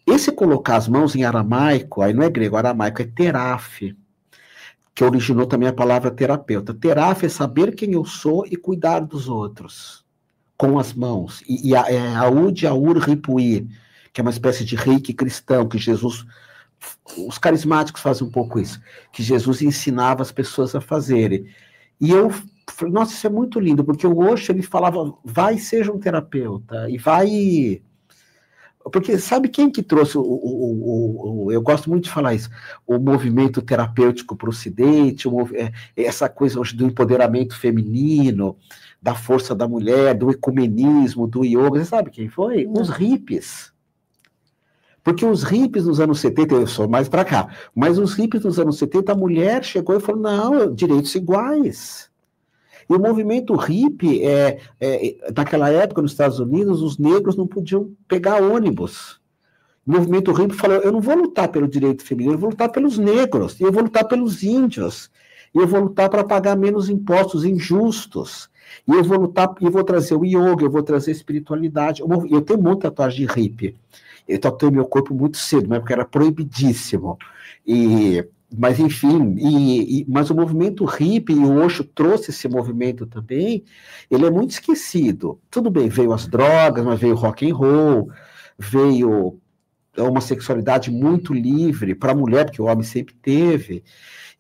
Esse colocar as mãos em aramaico, aí não é grego, aramaico é teraf, que originou também a palavra terapeuta. Teraf é saber quem eu sou e cuidar dos outros. Com as mãos, e Aud Aur Ripuí, que é uma espécie de reiki cristão, que Jesus, os carismáticos fazem um pouco isso, que Jesus ensinava as pessoas a fazerem. E eu falei, nossa, isso é muito lindo, porque o Osho, ele falava, vai, seja um terapeuta, e vai... Porque sabe quem que trouxe, eu gosto muito de falar isso, o movimento terapêutico para o Ocidente, essa coisa hoje do empoderamento feminino, da força da mulher, do ecumenismo, do yoga, você sabe quem foi? Os hippies. Porque os hippies nos anos 70, eu sou mais para cá, mas os hippies nos anos 70, a mulher chegou e falou, não, direitos iguais. E o movimento hippie, naquela época, nos Estados Unidos, os negros não podiam pegar ônibus. O movimento hippie falou, eu não vou lutar pelo direito feminino, eu vou lutar pelos negros, e eu vou lutar pelos índios, e eu vou lutar para pagar menos impostos injustos, e eu vou lutar, e vou trazer o yoga, eu vou trazer a espiritualidade. Eu tenho muita tatuagem de hippie. Eu tatuei meu corpo muito cedo, mas porque era proibidíssimo. Mas, enfim, mas o movimento hippie, e o Osho trouxe esse movimento também, ele é muito esquecido. Tudo bem, veio as drogas, mas veio rock and roll, veio uma sexualidade muito livre para a mulher, porque o homem sempre teve.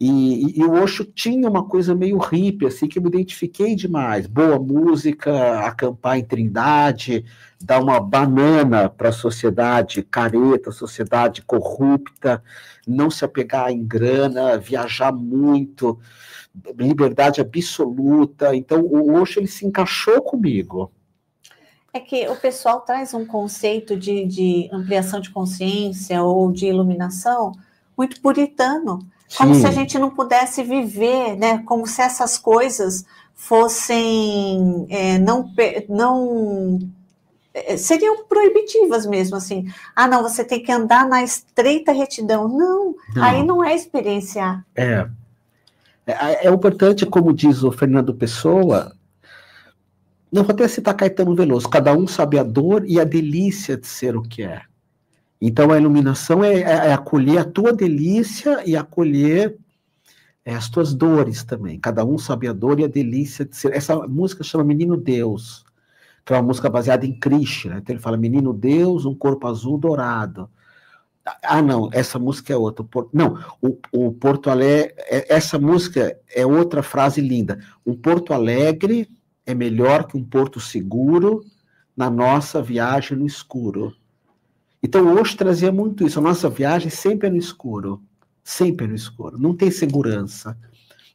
E o Osho tinha uma coisa meio hippie, assim, que eu me identifiquei demais. Boa música, acampar em Trindade, dar uma banana para a sociedade careta, sociedade corrupta, não se apegar em grana, viajar muito, liberdade absoluta. Então, o Osho, ele se encaixou comigo. É que o pessoal traz um conceito de ampliação de consciência ou de iluminação muito puritano. Como se a gente não pudesse viver, né? Como se essas coisas fossem seriam proibitivas mesmo, assim. Ah, não, você tem que andar na estreita retidão. Não, aí não é experienciar. É importante, como diz o Fernando Pessoa, não vou até citar Caetano Veloso, cada um sabe a dor e a delícia de ser o que é. Então, a iluminação é acolher a tua delícia e acolher as tuas dores também. Cada um sabe a dor e a delícia de ser. Essa música chama Menino Deus, que é uma música baseada em Krishna. Então, ele fala, Menino Deus, um corpo azul dourado. Ah, não, essa música é outra. Não, o Porto Alegre... Essa música é outra frase linda. Um Porto Alegre é melhor que um porto seguro na nossa viagem no escuro. Então, hoje trazia muito isso. A nossa viagem sempre é no escuro. Sempre é no escuro. Não tem segurança.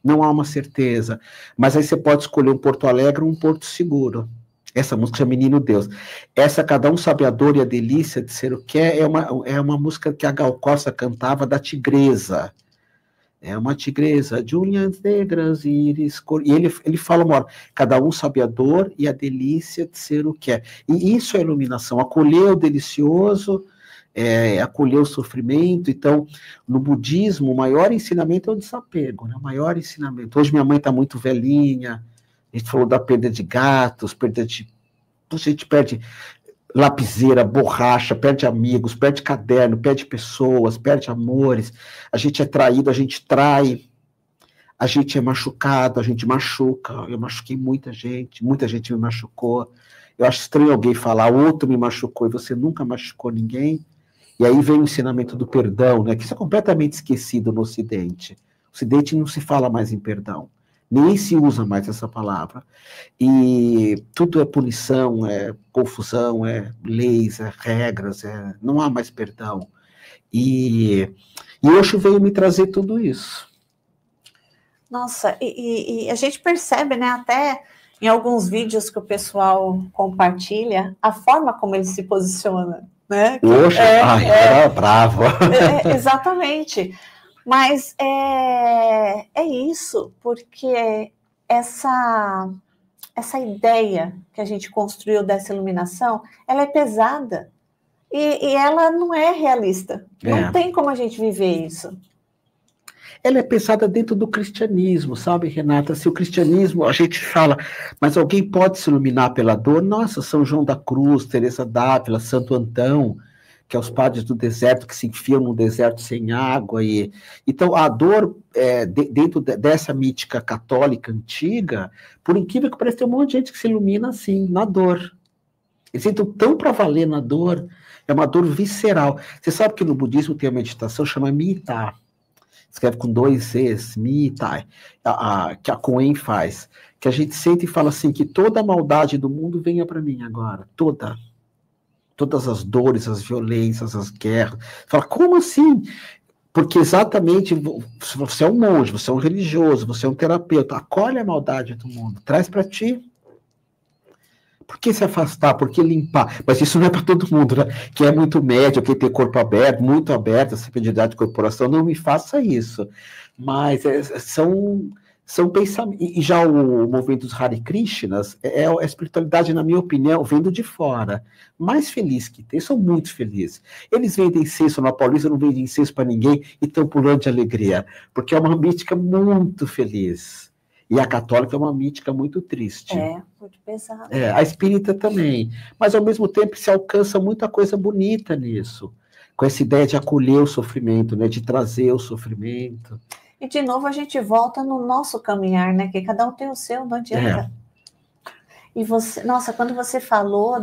Não há uma certeza. Mas aí você pode escolher um Porto Alegre ou um porto seguro. Essa música é Menino Deus. Essa, cada um sabe a dor e a delícia de ser o que é uma música que a Gal Costa cantava da tigresa. É uma tigresa de unhas negras, íris, cor... E ele fala uma hora, cada um sabe a dor e a delícia de ser o que é. E isso é iluminação, acolher o delicioso, acolher o sofrimento. Então, no budismo, o maior ensinamento é o desapego, né? O maior ensinamento. Hoje minha mãe está muito velhinha, a gente falou da perda de gatos, perda de... A gente perde lapiseira, borracha, perde amigos, perde caderno, perde pessoas, perde amores, a gente é traído, a gente trai, a gente é machucado, a gente machuca. Eu machuquei muita gente me machucou. Eu acho estranho alguém falar, outro me machucou e você nunca machucou ninguém. E aí vem o ensinamento do perdão, né, que isso é completamente esquecido no Ocidente. No Ocidente não se fala mais em perdão. Nem se usa mais essa palavra. E tudo é punição, é confusão, é leis, é regras, não há mais perdão. E Osho veio me trazer tudo isso. Nossa, e a gente percebe, né, até em alguns vídeos que o pessoal compartilha, a forma como ele se posiciona, né? Osho, era bravo. Exatamente. Mas é isso, porque essa ideia que a gente construiu dessa iluminação, ela é pesada e ela não é realista. Não tem como a gente viver isso. Ela é pesada dentro do cristianismo, sabe, Renata? Se o cristianismo, a gente fala, mas alguém pode se iluminar pela dor? Nossa, São João da Cruz, Teresa d'Ávila, Santo Antão, que é os padres do deserto que se enfiam no deserto sem água. Então, a dor, dentro dessa mítica católica antiga, por incrível que pareça, tem um monte de gente que se ilumina assim, na dor. Eles entram tão para valer na dor, é uma dor visceral. Você sabe que no budismo tem a meditação, chama Mita. Escreve com 2 Cs, Mita, que a Coen faz. Que a gente sente e fala assim, que toda a maldade do mundo venha para mim agora, todas as dores, as violências, as guerras. Fala, como assim? Porque exatamente, você é um monge, você é um religioso, você é um terapeuta, acolhe a maldade do mundo, traz para ti. Por que se afastar? Por que limpar? Mas isso não é para todo mundo, né? Quem é muito médio, quem tem corpo aberto, muito aberto, essa idade de corporação, não me faça isso. Mas são pensamentos. E já o movimento dos Hare Krishnas é a espiritualidade, na minha opinião, vendo de fora. Mais feliz que tem, são muito felizes. Eles vendem incenso na Paulista, não vendem incenso para ninguém e estão pulando de alegria, porque é uma mística muito feliz. E a católica é uma mística muito triste. Muito pesada. A espírita também. Mas, ao mesmo tempo, se alcança muita coisa bonita nisso. Com essa ideia de acolher o sofrimento, né? De trazer o sofrimento. E, de novo, a gente volta no nosso caminhar, né? Que cada um tem o seu, não adianta. E você... Nossa, quando você falou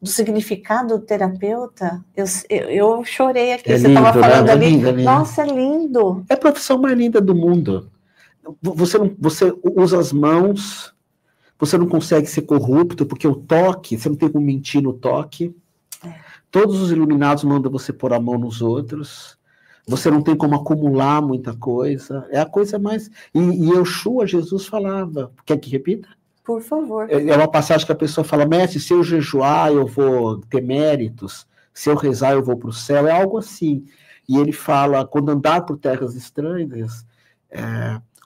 do significado do terapeuta, eu chorei aqui. É Você lindo, estava falando né? ali. Lindo, lindo. Nossa, é lindo. É a profissão mais linda do mundo. Você usa as mãos, você não consegue ser corrupto, porque o toque, você não tem como mentir no toque. Todos os iluminados mandam você pôr a mão nos outros. Você não tem como acumular muita coisa. É a coisa mais... E Yeshua, Jesus falava... Quer que repita? Por favor. É uma passagem que a pessoa fala, mestre, se eu jejuar, eu vou ter méritos. Se eu rezar, eu vou para o céu. É algo assim. E ele fala, quando andar por terras estranhas,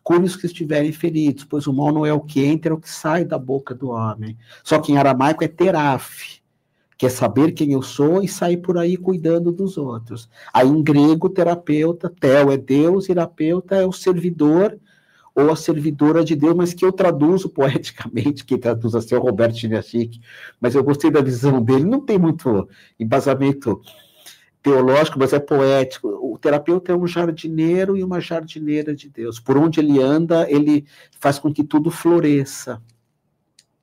cure os que estiverem feridos, pois o mal não é o que entra, é o que sai da boca do homem. Só que em aramaico é teraf, que é saber quem eu sou e sair por aí cuidando dos outros. Aí em grego, terapeuta, tel é Deus, terapeuta é o servidor ou a servidora de Deus, mas que eu traduzo poeticamente, quem traduz assim é o Roberto Chiniachik, mas eu gostei da visão dele, não tem muito embasamento teológico, mas é poético. O terapeuta é um jardineiro e uma jardineira de Deus. Por onde ele anda, ele faz com que tudo floresça.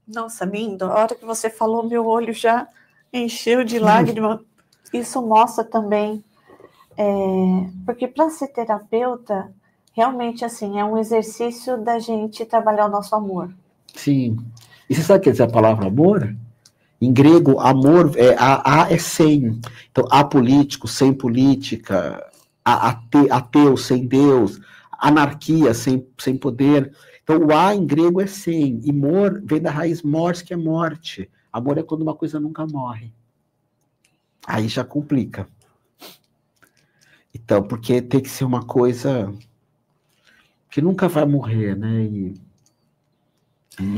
Nossa, lindo. A hora que você falou, meu olho já encheu de lágrimas. Isso mostra também, porque para ser terapeuta, realmente assim, é um exercício da gente trabalhar o nosso amor. Sim. E você sabe o que quer dizer a palavra amor? Em grego, amor, é sem. Então, apolítico, sem política, ateu, sem Deus, anarquia, sem poder. Então, o a em grego é sem. E mor vem da raiz mors, que é morte. Amor é quando uma coisa nunca morre. Aí já complica. Então, porque tem que ser uma coisa que nunca vai morrer, né? E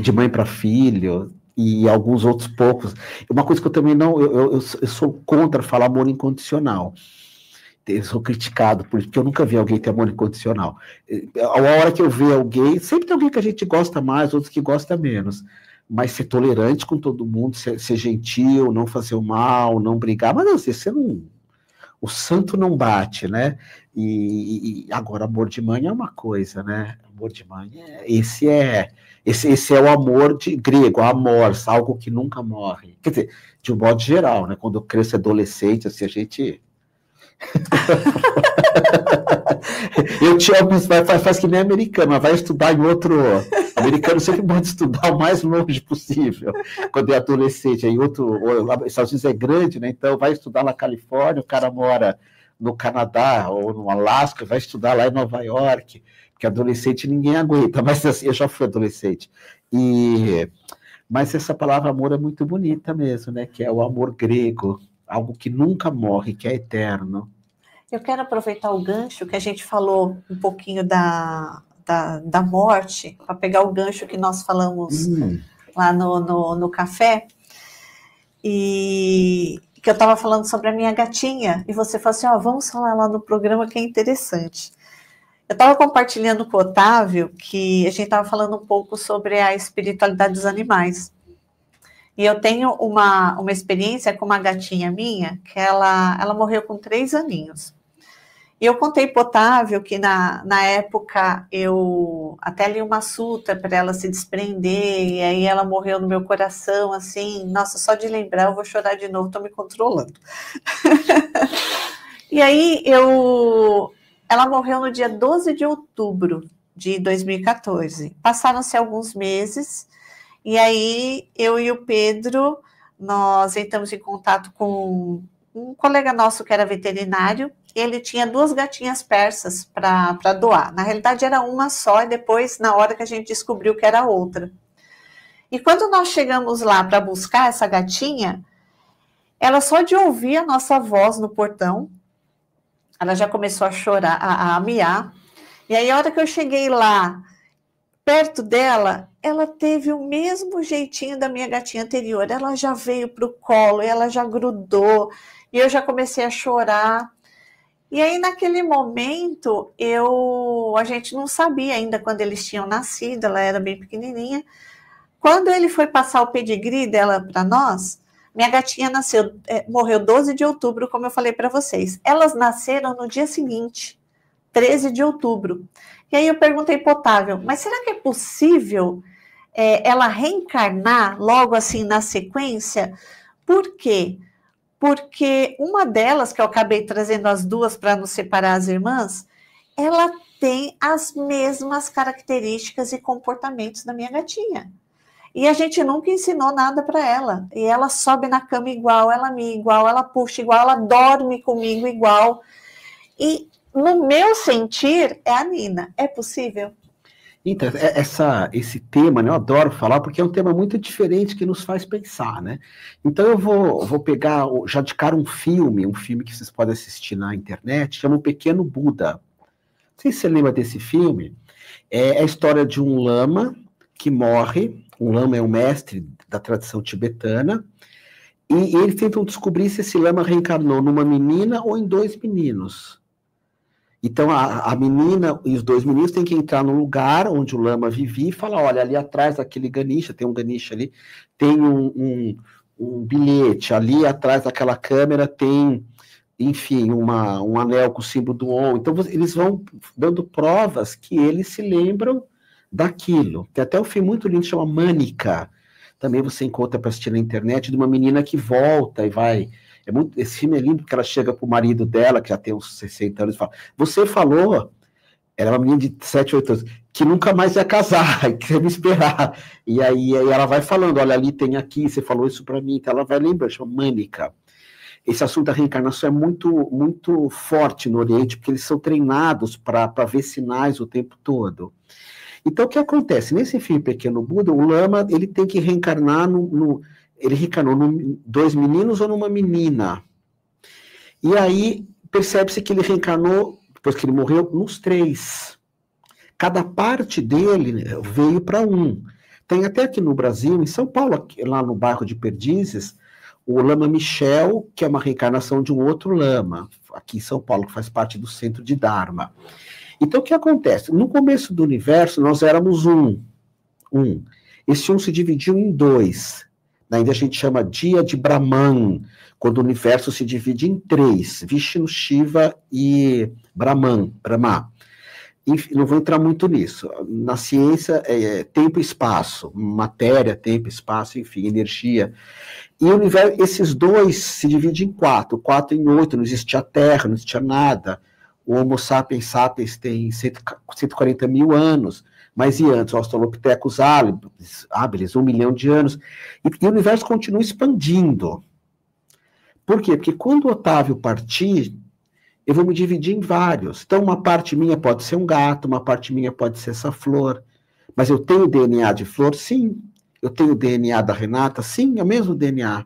de mãe para filho, e alguns outros poucos. Uma coisa que eu também não... Eu sou contra falar amor incondicional. Eu sou criticado, porque eu nunca vi alguém ter amor incondicional. A hora que eu ver alguém, sempre tem alguém que a gente gosta mais, outros que gosta menos. Mas ser tolerante com todo mundo, ser gentil, não fazer o mal, não brigar. Mas não, você não... O santo não bate, né? E agora, amor de mãe é uma coisa, né? Amor de mãe, esse é o amor de grego, amor, algo que nunca morre. Quer dizer, de um modo geral, né? Quando eu cresço adolescente, assim, a gente... Eu te amo, faz que nem americano, mas vai estudar em outro... Americano sempre pode estudar o mais longe possível, quando é adolescente. Aí Estados Unidos é grande, né? Então vai estudar na Califórnia, o cara mora no Canadá ou no Alasca, vai estudar lá em Nova York, porque adolescente ninguém aguenta, mas assim, eu já fui adolescente. Mas essa palavra amor é muito bonita mesmo, né? Que é o amor grego, algo que nunca morre, que é eterno. Eu quero aproveitar o gancho que a gente falou um pouquinho da morte, para pegar o gancho que nós falamos lá no café, e que eu estava falando sobre a minha gatinha, e você falou assim, vamos falar lá no programa que é interessante. Eu estava compartilhando com o Otávio que a gente estava falando um pouco sobre a espiritualidade dos animais. E eu tenho uma experiência com uma gatinha minha, que ela morreu com 3 aninhos. E eu contei para o Otávio que na época eu até li uma sutra para ela se desprender, e aí ela morreu no meu coração, assim, nossa, só de lembrar eu vou chorar de novo, estou me controlando. E aí ela morreu no dia 12 de outubro de 2014. Passaram-se alguns meses, e aí eu e o Pedro, nós entramos em contato com um colega nosso que era veterinário. Ele tinha 2 gatinhas persas para doar. Na realidade, era uma só, e depois, na hora que a gente descobriu que era outra. E quando nós chegamos lá para buscar essa gatinha, ela só de ouvir a nossa voz no portão, ela já começou a chorar, a miar. E aí, a hora que eu cheguei lá, perto dela, ela teve o mesmo jeitinho da minha gatinha anterior. Ela já veio para o colo, ela já grudou, e eu já comecei a chorar. E aí, naquele momento, a gente não sabia ainda quando eles tinham nascido, ela era bem pequenininha. Quando ele foi passar o pedigree dela para nós, minha gatinha morreu 12 de outubro, como eu falei para vocês. Elas nasceram no dia seguinte, 13 de outubro. E aí eu perguntei para o Otávio, mas será que é possível ela reencarnar logo assim na sequência? Por quê? Porque uma delas, que eu acabei trazendo as duas para não separar as irmãs, ela tem as mesmas características e comportamentos da minha gatinha. E a gente nunca ensinou nada para ela. E ela sobe na cama igual, ela mia igual, ela puxa igual, ela dorme comigo igual. E no meu sentir, é a Nina. É possível? Então, esse tema, né, eu adoro falar, porque é um tema muito diferente que nos faz pensar, né? Então eu vou pegar, já de cara, um filme que vocês podem assistir na internet, chama O Pequeno Buda. Não sei se você lembra desse filme. É a história de um lama que morre. Um lama é um mestre da tradição tibetana, e eles tentam descobrir se esse lama reencarnou numa menina ou em dois meninos. Então, a menina e os dois meninos têm que entrar no lugar onde o lama vivia e falar, olha, ali atrás daquele ganicha, tem um ganicha ali, tem um bilhete, ali atrás daquela câmera tem, enfim, um anel com o símbolo do Om. Então, eles vão dando provas que eles se lembram daquilo. Tem até um filme muito lindo, chama Mânica. Também você encontra para assistir na internet, de uma menina que volta e vai... esse filme é lindo porque ela chega pro marido dela, que já tem uns 60 anos, e fala, você falou, era uma menina de 7, 8 anos, que nunca mais ia casar, e queria me esperar. E aí ela vai falando, olha, ali tem aqui, você falou isso para mim, então ela vai lembrar, chama Mânica. Esse assunto da reencarnação é muito, muito forte no Oriente, porque eles são treinados para ver sinais o tempo todo. Então, o que acontece? Nesse filme Pequeno Buda, o lama, ele tem que reencarnar ele reencarnou em dois meninos ou numa menina. E aí, percebe-se que ele reencarnou, depois que ele morreu, nos três. Cada parte dele veio para um. Tem até aqui no Brasil, em São Paulo, lá no bairro de Perdizes, o lama Michel, que é uma reencarnação de um outro lama, aqui em São Paulo, que faz parte do centro de Dharma. Então, o que acontece? No começo do universo, nós éramos um. Esse um se dividiu em dois. Na Índia a gente chama dia de Brahman, quando o universo se divide em três, Vishnu, Shiva e Brahma. Enfim, não vou entrar muito nisso. Na ciência, tempo e espaço, matéria, tempo, espaço, enfim, energia. E o universo, esses dois se dividem em quatro em 8, não existia Terra, não existia nada. O Homo sapiens sapiens tem 140 mil anos, mas e antes? O Australopithecus habilis, 1 milhão de anos. E o universo continua expandindo. Por quê? Porque quando o Otávio partir, eu vou me dividir em vários. Então, uma parte minha pode ser um gato, uma parte minha pode ser essa flor. Mas eu tenho DNA de flor? Sim. Eu tenho DNA da Renata? Sim, é o mesmo DNA.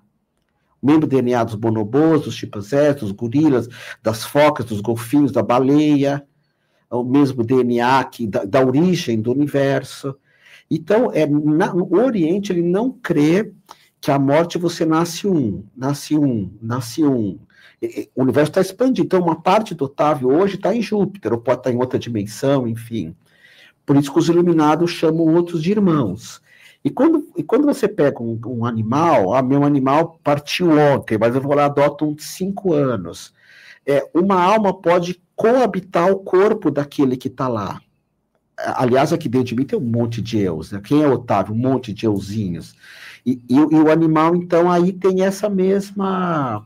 O mesmo DNA dos bonobos, dos chimpanzés, dos gorilas, das focas, dos golfinhos, da baleia. É o mesmo DNA da origem do universo. Então, o Oriente, ele não crê que a morte você nasce um. O universo está expandindo. Então, uma parte do Otávio hoje está em Júpiter, ou pode estar em outra dimensão, enfim. Por isso que os iluminados chamam outros de irmãos. E quando você pega um animal, meu animal partiu ontem, mas eu vou lá, adoto um de 5 anos. Uma alma pode coabitar o corpo daquele que está lá. Aliás, aqui dentro de mim tem um monte de eus, né? Quem é Otávio? Um monte de euzinhos. E o animal, então, aí tem essa mesma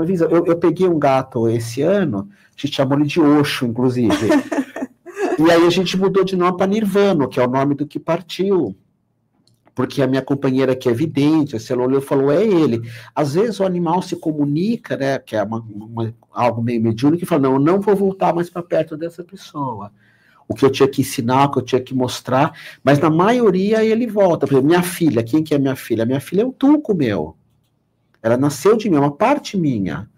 visão. Eu peguei um gato esse ano, a gente chamou ele de Osho, inclusive. E aí a gente mudou de nome para Nirvana, que é o nome do que partiu. Porque a minha companheira que é vidente, ela olhou e falou, é ele. Às vezes o animal se comunica, né, que é algo meio mediúnico, e fala, não, eu não vou voltar mais para perto dessa pessoa. O que eu tinha que ensinar, o que eu tinha que mostrar, mas na maioria ele volta. Por exemplo, minha filha, quem que é minha filha? Minha filha é um tuco meu. Ela nasceu de mim, é uma parte minha.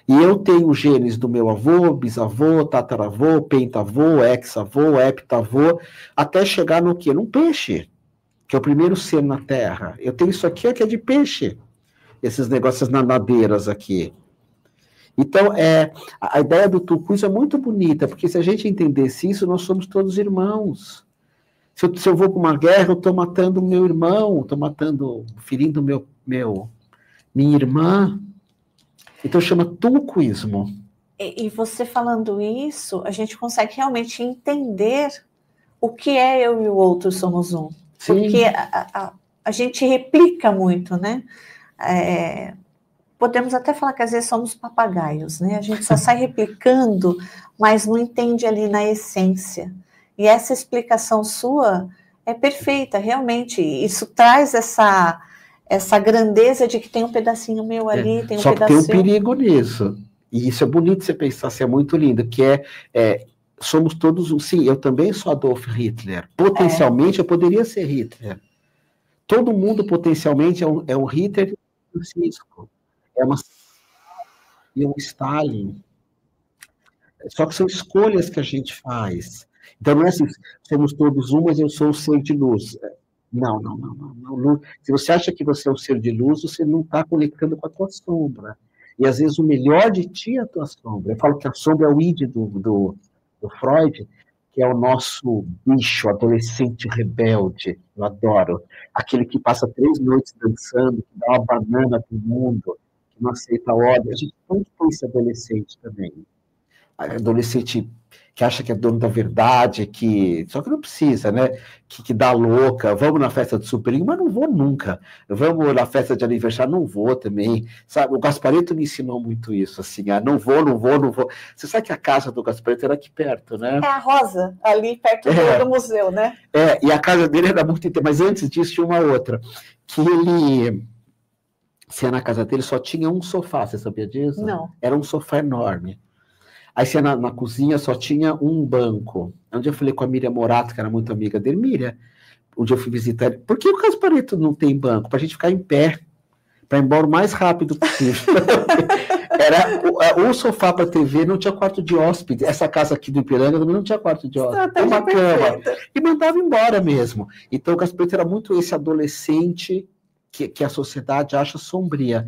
E eu tenho genes do meu avô, bisavô, tataravô, pentavô, hexavô, heptavô, até chegar no quê? Num peixe, que é o primeiro ser na Terra. Eu tenho isso aqui que é de peixe, esses negócios nadadeiras aqui. Então, a ideia do tucus é muito bonita, porque se a gente entendesse isso, nós somos todos irmãos. Se eu vou para uma guerra, eu estou matando o meu irmão, ferindo minha irmã. Então chama tucuísmo. E você falando isso, a gente consegue realmente entender o que é eu e o outro somos um. Sim. Porque a gente replica muito, né? podemos até falar que às vezes somos papagaios, né? A gente só sai replicando, mas não entende ali na essência. E essa explicação sua é perfeita, realmente. Isso traz essa grandeza de que tem um pedacinho meu ali, tem um só que pedacinho... tem um perigo nisso. E isso é bonito você pensar, assim, é muito lindo, que somos todos sim, eu também sou Adolf Hitler. Potencialmente eu poderia ser Hitler. Todo mundo potencialmente é um Hitler e um Francisco. E um Stalin. Só que são escolhas que a gente faz. Então não é assim, somos todos um, mas eu sou um ser de luz. Não. Se você acha que você é um ser de luz, você não está conectando com a tua sombra. E às vezes o melhor de ti é a tua sombra. Eu falo que a sombra é o id do Freud, que é o nosso bicho, adolescente rebelde. Eu adoro. Aquele que passa 3 noites dançando, que dá uma banana para o mundo, que não aceita a ordem. A gente tanto tem esse adolescente também. Adolescente que acha que é dono da verdade, só que não precisa, né? Que dá louca, vamos na festa do Superinho, mas não vou nunca. Vamos na festa de aniversário, não vou também. Sabe, o Gasparetto me ensinou muito isso, assim, não vou. Você sabe que a casa do Gasparetto era aqui perto, né? É a Rosa, ali perto do museu, né? E a casa dele era muito inteira, mas antes disso tinha uma outra, que se na casa dele só tinha um sofá, você sabia disso? Não. Era um sofá enorme. Aí você na cozinha só tinha um banco. Um dia eu falei com a Miriam Morato, que era muito amiga dele. Miriam, um dia eu fui visitar ele. Por que o Gasparetto não tem banco? Para a gente ficar em pé, para ir embora o mais rápido possível. Era o sofá para TV, não tinha quarto de hóspede. Essa casa aqui do Ipiranga também não tinha quarto de hóspede. Tem uma cama. E mandava embora mesmo. Então o Gasparetto era muito esse adolescente que a sociedade acha sombria.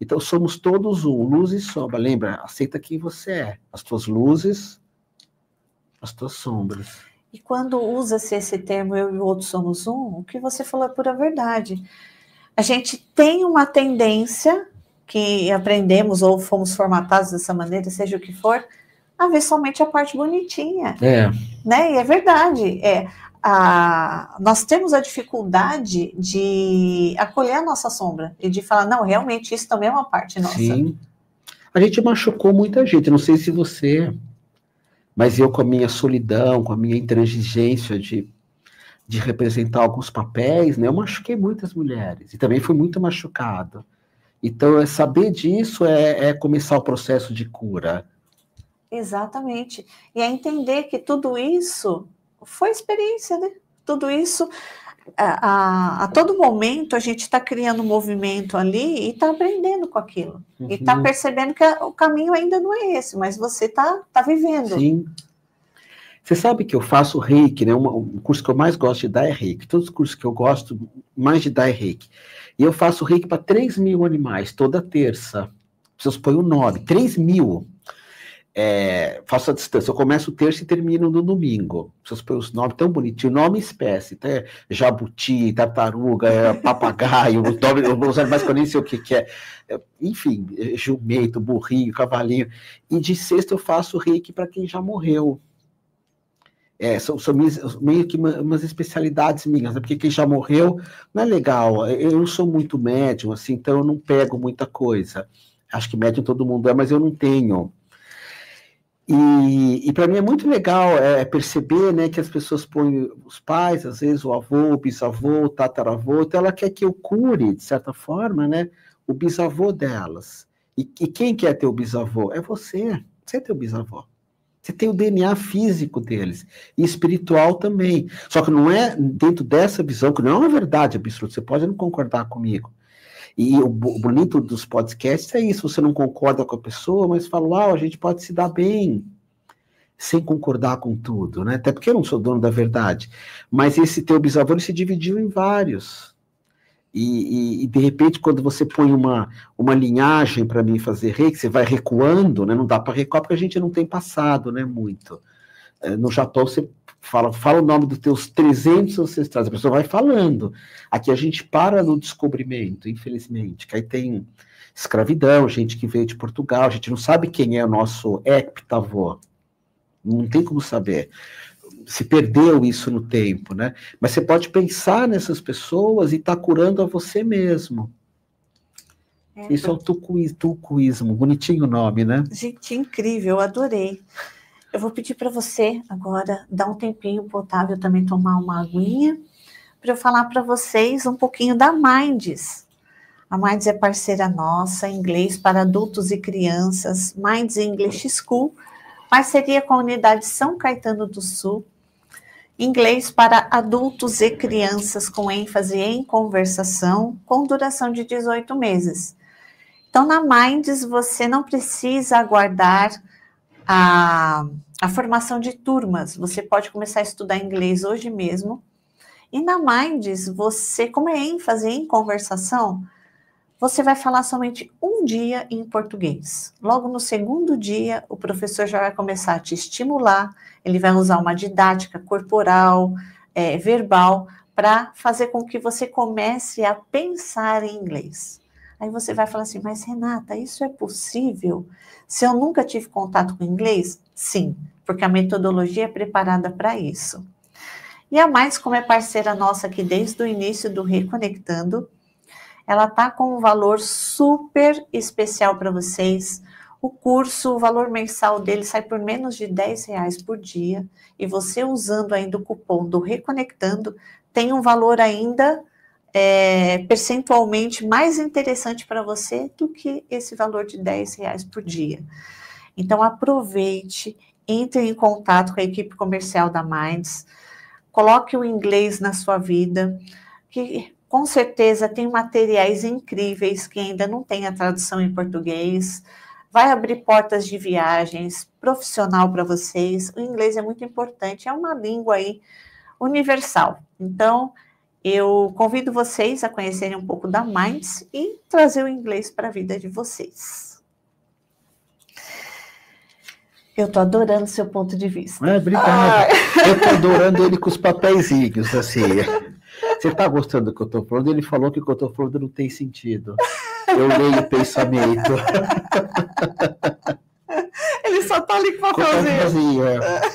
Então, somos todos um, luz e sombra. Lembra? Aceita quem você é. As tuas luzes, as tuas sombras. E quando usa-se esse termo, eu e o outro somos um, o que você falou é pura verdade. A gente tem uma tendência, que aprendemos ou fomos formatados dessa maneira, seja o que for, a ver somente a parte bonitinha. Né? E é verdade. Nós temos a dificuldade de acolher a nossa sombra e de falar, não, realmente isso também é uma parte nossa. Sim. A gente machucou muita gente, não sei se você, mas eu com a minha solidão, com a minha intransigência de representar alguns papéis, né, eu machuquei muitas mulheres e também fui muito machucado. Então, saber disso é começar o processo de cura. Exatamente. E é entender que tudo isso foi experiência, né? Tudo isso, a todo momento, a gente está criando um movimento ali e está aprendendo com aquilo. E está percebendo que o caminho ainda não é esse, mas você está vivendo. Sim. Você sabe que eu faço reiki, né? Um curso que eu mais gosto de dar é reiki. Todos os cursos que eu gosto mais de dar é reiki. E eu faço reiki para 3.000 animais, toda terça. Vocês põem o nome, 3.000. Faço a distância, eu começo terça e termino no domingo. Vocês põem os nomes tão bonitinhos, nome e espécie, tá? Jabuti, tartaruga, papagaio, os animais que eu nem sei o que é. Enfim, jumento, burrinho, cavalinho. E de sexta eu faço reiki para quem já morreu. São meio que umas especialidades minhas, né? Porque quem já morreu não é legal. Eu não sou muito médium, assim, então eu não pego muita coisa. Acho que médium todo mundo é, mas eu não tenho. E para mim é muito legal perceber, né, que as pessoas põem os pais, às vezes o avô, o bisavô, o tataravô, então ela quer que eu cure, de certa forma, né, o bisavô delas. E quem quer ter o bisavô? É você. Você é teu bisavô. Você tem o DNA físico deles, e espiritual também. Só que não é dentro dessa visão, que não é uma verdade absoluta, você pode não concordar comigo. E o bonito dos podcasts é isso, você não concorda com a pessoa, mas fala, a gente pode se dar bem, sem concordar com tudo, né? Até porque eu não sou dono da verdade. Mas esse teu bisavô, ele se dividiu em vários. E de repente, quando você põe uma linhagem para mim fazer reiki, você vai recuando, né? Não dá para recuar porque a gente não tem passado, né? Muito. No Japão, você fala o nome dos teus 300 ancestrais, a pessoa vai falando. Aqui a gente para no descobrimento, infelizmente, que aí tem escravidão, gente que veio de Portugal, a gente não sabe quem é o nosso heptavô. Não tem como saber. Se perdeu isso no tempo, né? Mas você pode pensar nessas pessoas e estar curando a você mesmo. Isso é o tucuísmo, bonitinho o nome, né? Gente, incrível, eu adorei. Eu vou pedir para você agora dar um tempinho para o Otávio também tomar uma aguinha, para eu falar para vocês um pouquinho da Minds. A Minds é parceira nossa, inglês para adultos e crianças, Minds English School, parceria com a Unidade São Caetano do Sul, inglês para adultos e crianças com ênfase em conversação, com duração de 18 meses. Então, na Minds, você não precisa aguardar a formação de turmas, você pode começar a estudar inglês hoje mesmo. E na Minds, você, como é ênfase em conversação, você vai falar somente um dia em português. Logo no segundo dia, o professor já vai começar a te estimular, ele vai usar uma didática corporal, verbal, para fazer com que você comece a pensar em inglês. Aí você vai falar assim, mas Renata, isso é possível? Se eu nunca tive contato com inglês? Sim, porque a metodologia é preparada para isso. E a Mais, como é parceira nossa aqui desde o início do Reconectando, ela está com um valor super especial para vocês. O curso, o valor mensal dele sai por menos de R$10 por dia. E você usando ainda o cupom do Reconectando, tem um valor ainda percentualmente mais interessante para você do que esse valor de R$10 por dia. Então aproveite, entre em contato com a equipe comercial da Minds, coloque o inglês na sua vida, que com certeza tem materiais incríveis que ainda não tem a tradução em português, vai abrir portas de viagens, profissional para vocês. O inglês é muito importante, é uma língua aí universal. Então, eu convido vocês a conhecerem um pouco da Minds e trazer o inglês para a vida de vocês. Eu estou adorando seu ponto de vista. Obrigado. Eu estou adorando ele com os papeizinhos, assim. Você está gostando do que eu estou falando? Ele falou que o que eu estou falando não tem sentido. Eu leio o pensamento. Ele só está ali com o papelzinho.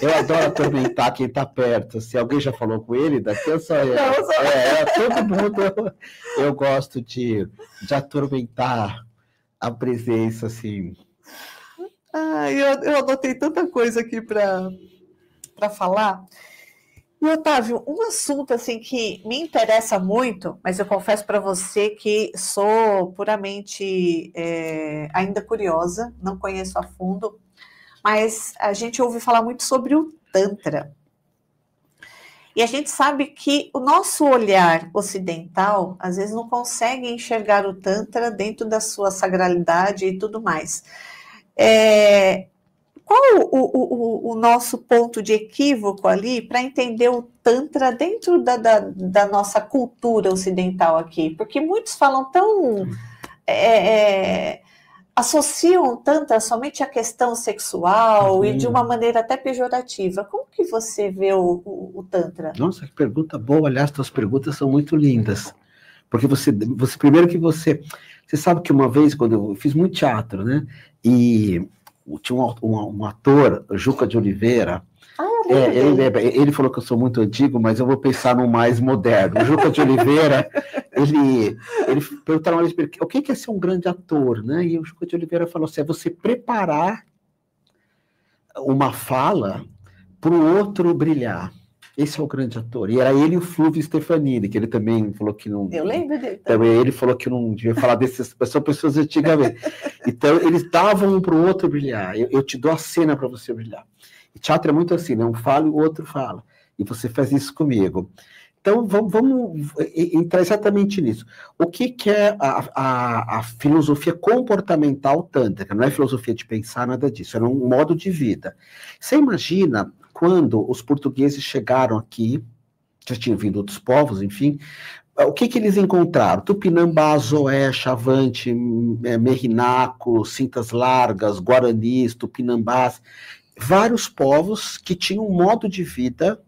Eu adoro atormentar quem está perto. Se alguém já falou com ele, daqui eu só... todo mundo... Eu gosto de atormentar a presença, assim... Eu anotei tanta coisa aqui para falar. E, Otávio, um assunto assim que me interessa muito, mas eu confesso para você que sou puramente ainda curiosa, não conheço a fundo, mas a gente ouve falar muito sobre o Tantra. E a gente sabe que o nosso olhar ocidental, às vezes, não consegue enxergar o Tantra dentro da sua sagralidade e tudo mais. Qual o nosso ponto de equívoco ali para entender o Tantra dentro da nossa cultura ocidental aqui? Porque muitos falam tão... associam o Tantra somente à questão sexual e de uma maneira até pejorativa. Como que você vê o Tantra? Nossa, que pergunta boa. Aliás, suas perguntas são muito lindas. Porque você primeiro que você sabe que uma vez, quando eu fiz muito teatro, né? E tinha um ator, Juca de Oliveira. Ele falou que eu sou muito antigo, mas eu vou pensar no mais moderno. O Juca de Oliveira, ele perguntaram o que é ser um grande ator, né? E o Juca de Oliveira falou assim: é você preparar uma fala para o outro brilhar. Esse é o grande ator. E era ele e o Flúvio Stefanini, que ele também falou que não... Eu lembro dele também. Ele falou que não devia falar dessas são pessoas antigamente. Então, eles davam um para o outro brilhar. Eu te dou a cena para você brilhar. E teatro é muito assim, né? Um fala e o outro fala. E você faz isso comigo. Então, vamos entrar exatamente nisso. O que é a filosofia comportamental tântrica? Não é filosofia de pensar, nada disso. É um modo de vida. Você imagina... Quando os portugueses chegaram aqui, já tinham vindo outros povos, enfim, o que eles encontraram? Tupinambá, Zoé, Chavante, Merrinaco, Cintas Largas, Guaranis, Tupinambás, vários povos que tinham um modo de vida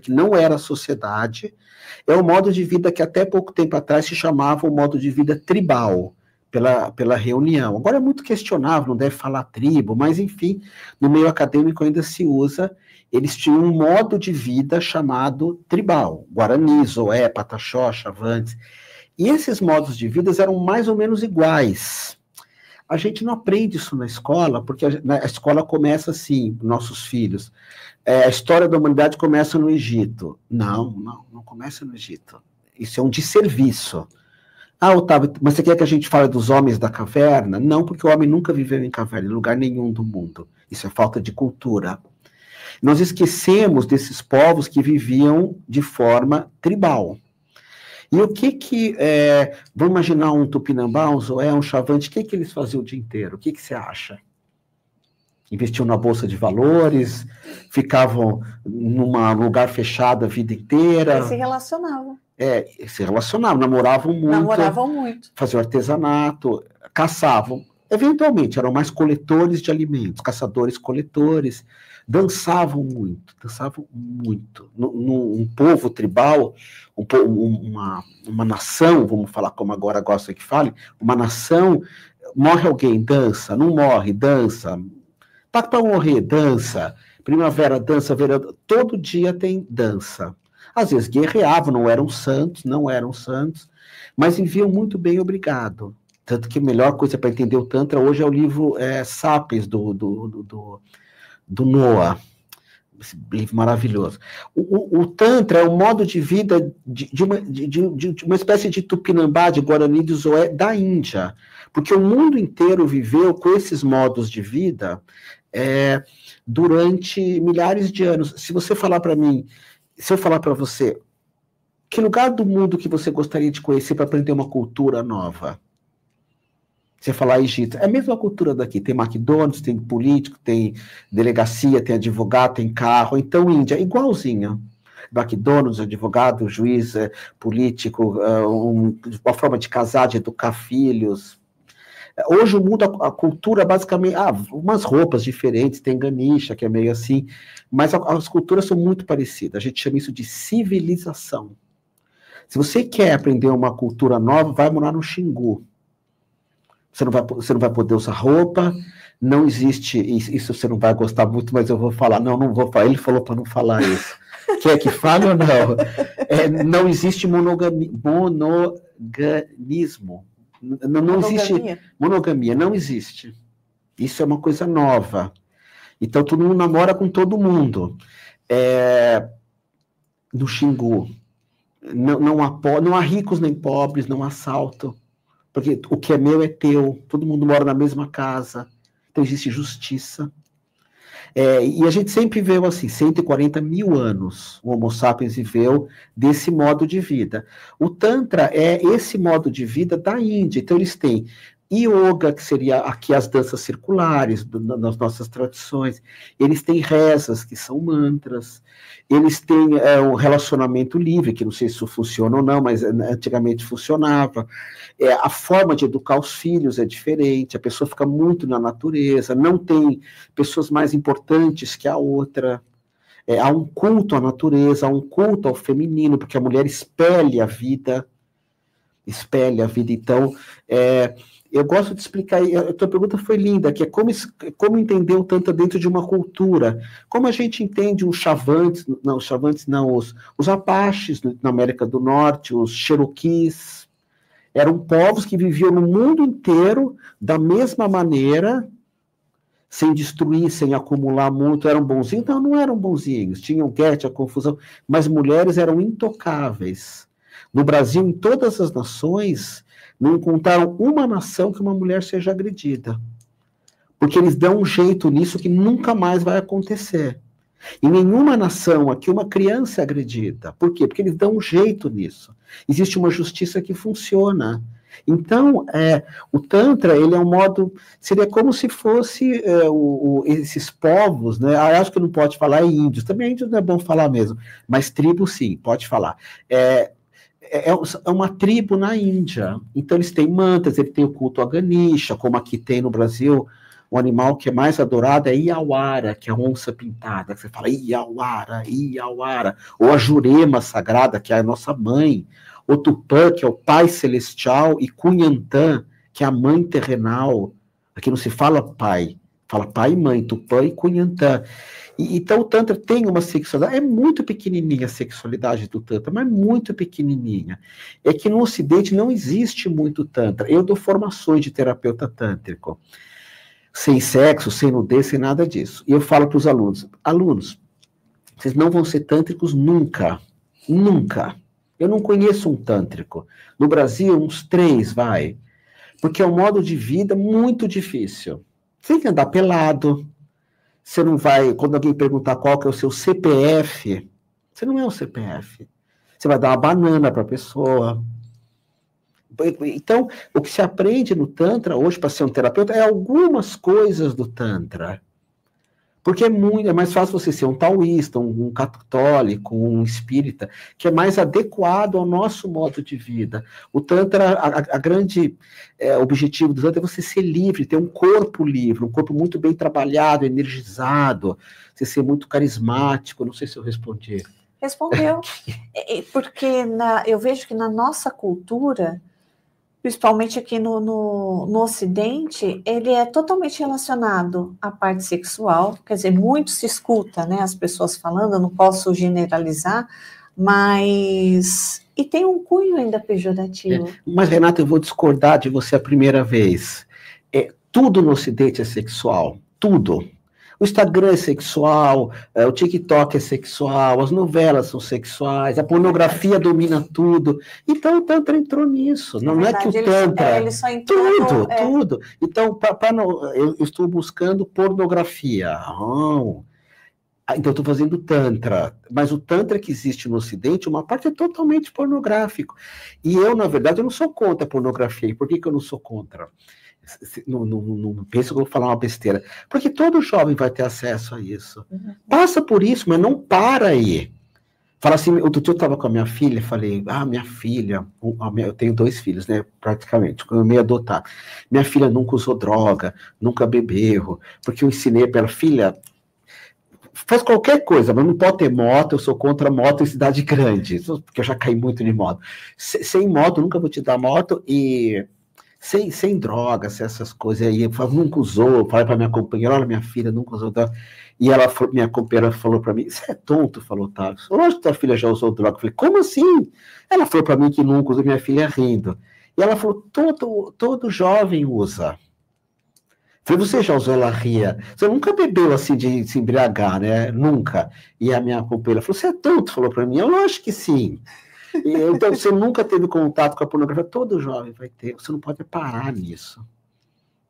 que não era sociedade, é um modo de vida que até pouco tempo atrás se chamava o modo de vida tribal, pela reunião. Agora é muito questionável, não deve falar tribo, mas enfim, no meio acadêmico ainda se usa. Eles tinham um modo de vida chamado tribal, Guarani, Zoé, Pataxó, Chavantes. E esses modos de vida eram mais ou menos iguais. A gente não aprende isso na escola, porque a escola começa assim, nossos filhos. A história da humanidade começa no Egito. Não começa no Egito. Isso é um desserviço. Otávio, mas você quer que a gente fale dos homens da caverna? Não, porque o homem nunca viveu em caverna, em lugar nenhum do mundo. Isso é falta de cultura. Nós esquecemos desses povos que viviam de forma tribal. E o vamos imaginar um Tupinambá, um Zoé, um Chavante, o que eles faziam o dia inteiro? O que você acha? Investiam na Bolsa de Valores, ficavam num lugar fechado a vida inteira. Eles se relacionavam. Se relacionavam, namoravam muito. Faziam artesanato, caçavam. Eventualmente, eram mais coletores de alimentos, caçadores-coletores, dançavam muito. Num povo tribal, uma nação, vamos falar como agora gosta que fale, uma nação, morre alguém, dança, não morre, dança, tá para morrer, dança, primavera, dança, verão, todo dia tem dança. Às vezes guerreavam, não eram santos, mas viviam muito bem, obrigado. Tanto que a melhor coisa para entender o Tantra hoje é o livro Sapiens, do Noah. Esse livro maravilhoso. O Tantra é um modo de vida de uma espécie de Tupinambá, de Guarani, de Zoé, da Índia. Porque o mundo inteiro viveu com esses modos de vida durante milhares de anos. Se você falar para mim, se eu falar para você, que lugar do mundo que você gostaria de conhecer para aprender uma cultura nova? Você falar Egito, é a mesma cultura daqui, tem McDonald's, tem político, tem delegacia, tem advogado, tem carro, então Índia, igualzinha. McDonald's, advogado, juiz, político, uma forma de casar, de educar filhos. Hoje o mundo, a cultura basicamente, umas roupas diferentes, tem Ganesha, que é meio assim, mas as culturas são muito parecidas, a gente chama isso de civilização. Se você quer aprender uma cultura nova, vai morar no Xingu. Você não vai poder usar roupa, não existe, isso você não vai gostar muito, mas eu vou falar, não vou falar, ele falou para não falar isso. Quer que fale ou não? Não existe monoganismo. Não existe monogamia, não existe. Isso é uma coisa nova. Então, todo mundo namora com todo mundo. No Xingu, não há ricos nem pobres, não há assalto. Porque o que é meu é teu, todo mundo mora na mesma casa, então existe justiça. E a gente sempre viveu assim, 140 mil anos, o Homo sapiens viveu desse modo de vida. O Tantra é esse modo de vida da Índia, então eles têm yoga, que seria aqui as danças circulares, nas nossas tradições, eles têm rezas, que são mantras, eles têm um relacionamento livre, que não sei se isso funciona ou não, mas antigamente funcionava. A forma de educar os filhos é diferente, a pessoa fica muito na natureza, não tem pessoas mais importantes que a outra. Há um culto à natureza, há um culto ao feminino, porque a mulher espelha a vida. Então, eu gosto de explicar, a tua pergunta foi linda, que é como entender o Tantra dentro de uma cultura. Como a gente entende os Chavantes, os Apaches na América do Norte, os Cherokees, eram povos que viviam no mundo inteiro da mesma maneira, sem destruir, sem acumular muito, eram bonzinhos? Não eram bonzinhos, tinham guerra, tinha confusão, mas mulheres eram intocáveis. No Brasil, em todas as nações, não encontraram uma nação que uma mulher seja agredida. Porque eles dão um jeito nisso que nunca mais vai acontecer. Em nenhuma nação aqui uma criança é agredida. Por quê? Porque eles dão um jeito nisso. Existe uma justiça que funciona. Então, o Tantra, ele é um modo, seria como se fosse esses povos, né? Acho que não pode falar índios, também índios não é bom falar mesmo, mas tribo sim, pode falar. É uma tribo na Índia, então eles têm mantras, ele tem o culto a Ganesha, como aqui tem no Brasil, o animal que é mais adorado é Iauara, que é a onça pintada, que você fala Iauara, Iauara, ou a Jurema sagrada, que é a nossa mãe, o Tupã, que é o pai celestial, e Cunhantã, que é a mãe terrenal, aqui não se fala pai e mãe, Tupã e Cunhantã. Então o Tantra tem uma sexualidade, é muito pequenininha a sexualidade do Tantra, mas muito pequenininha. É que no Ocidente não existe muito Tantra. Eu dou formações de terapeuta tântrico, sem sexo, sem nudez, sem nada disso. E eu falo para os alunos, vocês não vão ser tântricos nunca, nunca. Eu não conheço um tântrico. No Brasil, uns 3, vai. Porque é um modo de vida muito difícil. Você tem que andar pelado. Você não vai, quando alguém perguntar qual que é o seu CPF, você não é um CPF. Você vai dar uma banana para a pessoa. Então, o que se aprende no Tantra hoje para ser um terapeuta é algumas coisas do Tantra. Porque é mais fácil você ser um taoísta, um católico, um espírita, que é mais adequado ao nosso modo de vida. O Tantra, a grande objetivo do Tantra é você ser livre, ter um corpo livre, um corpo muito bem trabalhado, energizado, você ser muito carismático. Não sei se eu respondi. Respondeu. Porque eu vejo que na nossa cultura, principalmente aqui no Ocidente, ele é totalmente relacionado à parte sexual, quer dizer, muito se escuta, né, as pessoas falando, eu não posso generalizar, mas... E tem um cunho ainda pejorativo. Mas, Renata, eu vou discordar de você a primeira vez. Tudo no Ocidente é sexual, tudo. O Instagram é sexual, o TikTok é sexual, as novelas são sexuais, a pornografia domina tudo. Então o Tantra entrou nisso. Não é que o Tantra... Ele só entrou tudo. Então, eu estou buscando pornografia. Então eu estou fazendo Tantra. Mas o Tantra que existe no Ocidente, uma parte é totalmente pornográfico. E eu, na verdade, eu não sou contra a pornografia. E por que eu não sou contra? Não penso que eu vou falar uma besteira. Porque todo jovem vai ter acesso a isso. Passa por isso, mas não para aí. Fala assim, outro dia eu estava com a minha filha, falei, minha filha, eu tenho 2 filhos, né, praticamente, eu meio adotado. Minha filha nunca usou droga, nunca bebeu, porque eu ensinei para ela, filha, faz qualquer coisa, mas não pode ter moto, eu sou contra moto em cidade grande, porque eu já caí muito de moto. Sem moto, nunca vou te dar moto, e... Sem drogas, sem essas coisas. Aí eu nunca usou, falei para minha companheira, olha, minha filha nunca usou droga. E minha companheira falou para mim, você é tonto, falou, Otávio. Lógico que tua filha já usou droga. Eu falei, como assim? Ela falou para mim que nunca usou, minha filha rindo. E ela falou, todo jovem usa. Eu falei, você já usou, ela ria. Você nunca bebeu assim de se embriagar, né? Nunca. E a minha companheira falou, você é tonto, falou para mim. Eu acho que sim. Então, você nunca teve contato com a pornografia, todo jovem vai ter, você não pode parar nisso.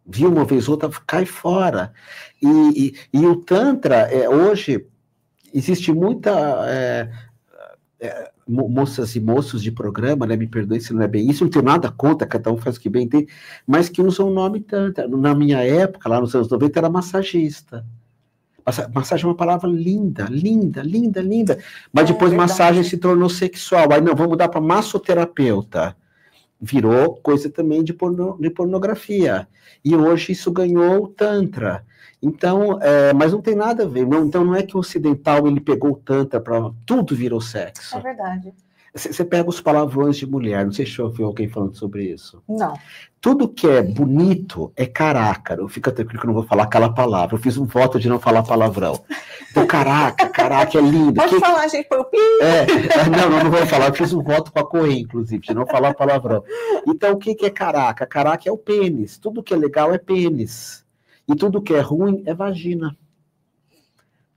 Viu uma vez ou outra, cai fora. E o Tantra, hoje, existe muita... moças e moços de programa, né, me perdoe se não é bem isso, não tenho nada contra, cada um faz o que bem tem, mas que usam o nome Tantra. Na minha época, lá nos anos 90, era massagista. Massagem é uma palavra linda, linda, linda, linda. Mas depois massagem se tornou sexual. Aí não, vamos mudar para massoterapeuta. Virou coisa também de pornografia. E hoje isso ganhou o Tantra. Então, mas não tem nada a ver. Então não é que o ocidental ele pegou o Tantra para tudo virou sexo. É verdade. Você pega os palavrões de mulher, não sei se eu ouvi alguém falando sobre isso. Não. Tudo que é bonito é caraca. Fica tranquilo que eu não vou falar aquela palavra. Eu fiz um voto de não falar palavrão. Então, caraca é lindo. Pode falar, gente, foi o pi. Não vou falar. Eu fiz um voto com a Coen, inclusive, de não falar palavrão. Então, o que é caraca? Caraca é o pênis. Tudo que é legal é pênis. E tudo que é ruim é vagina.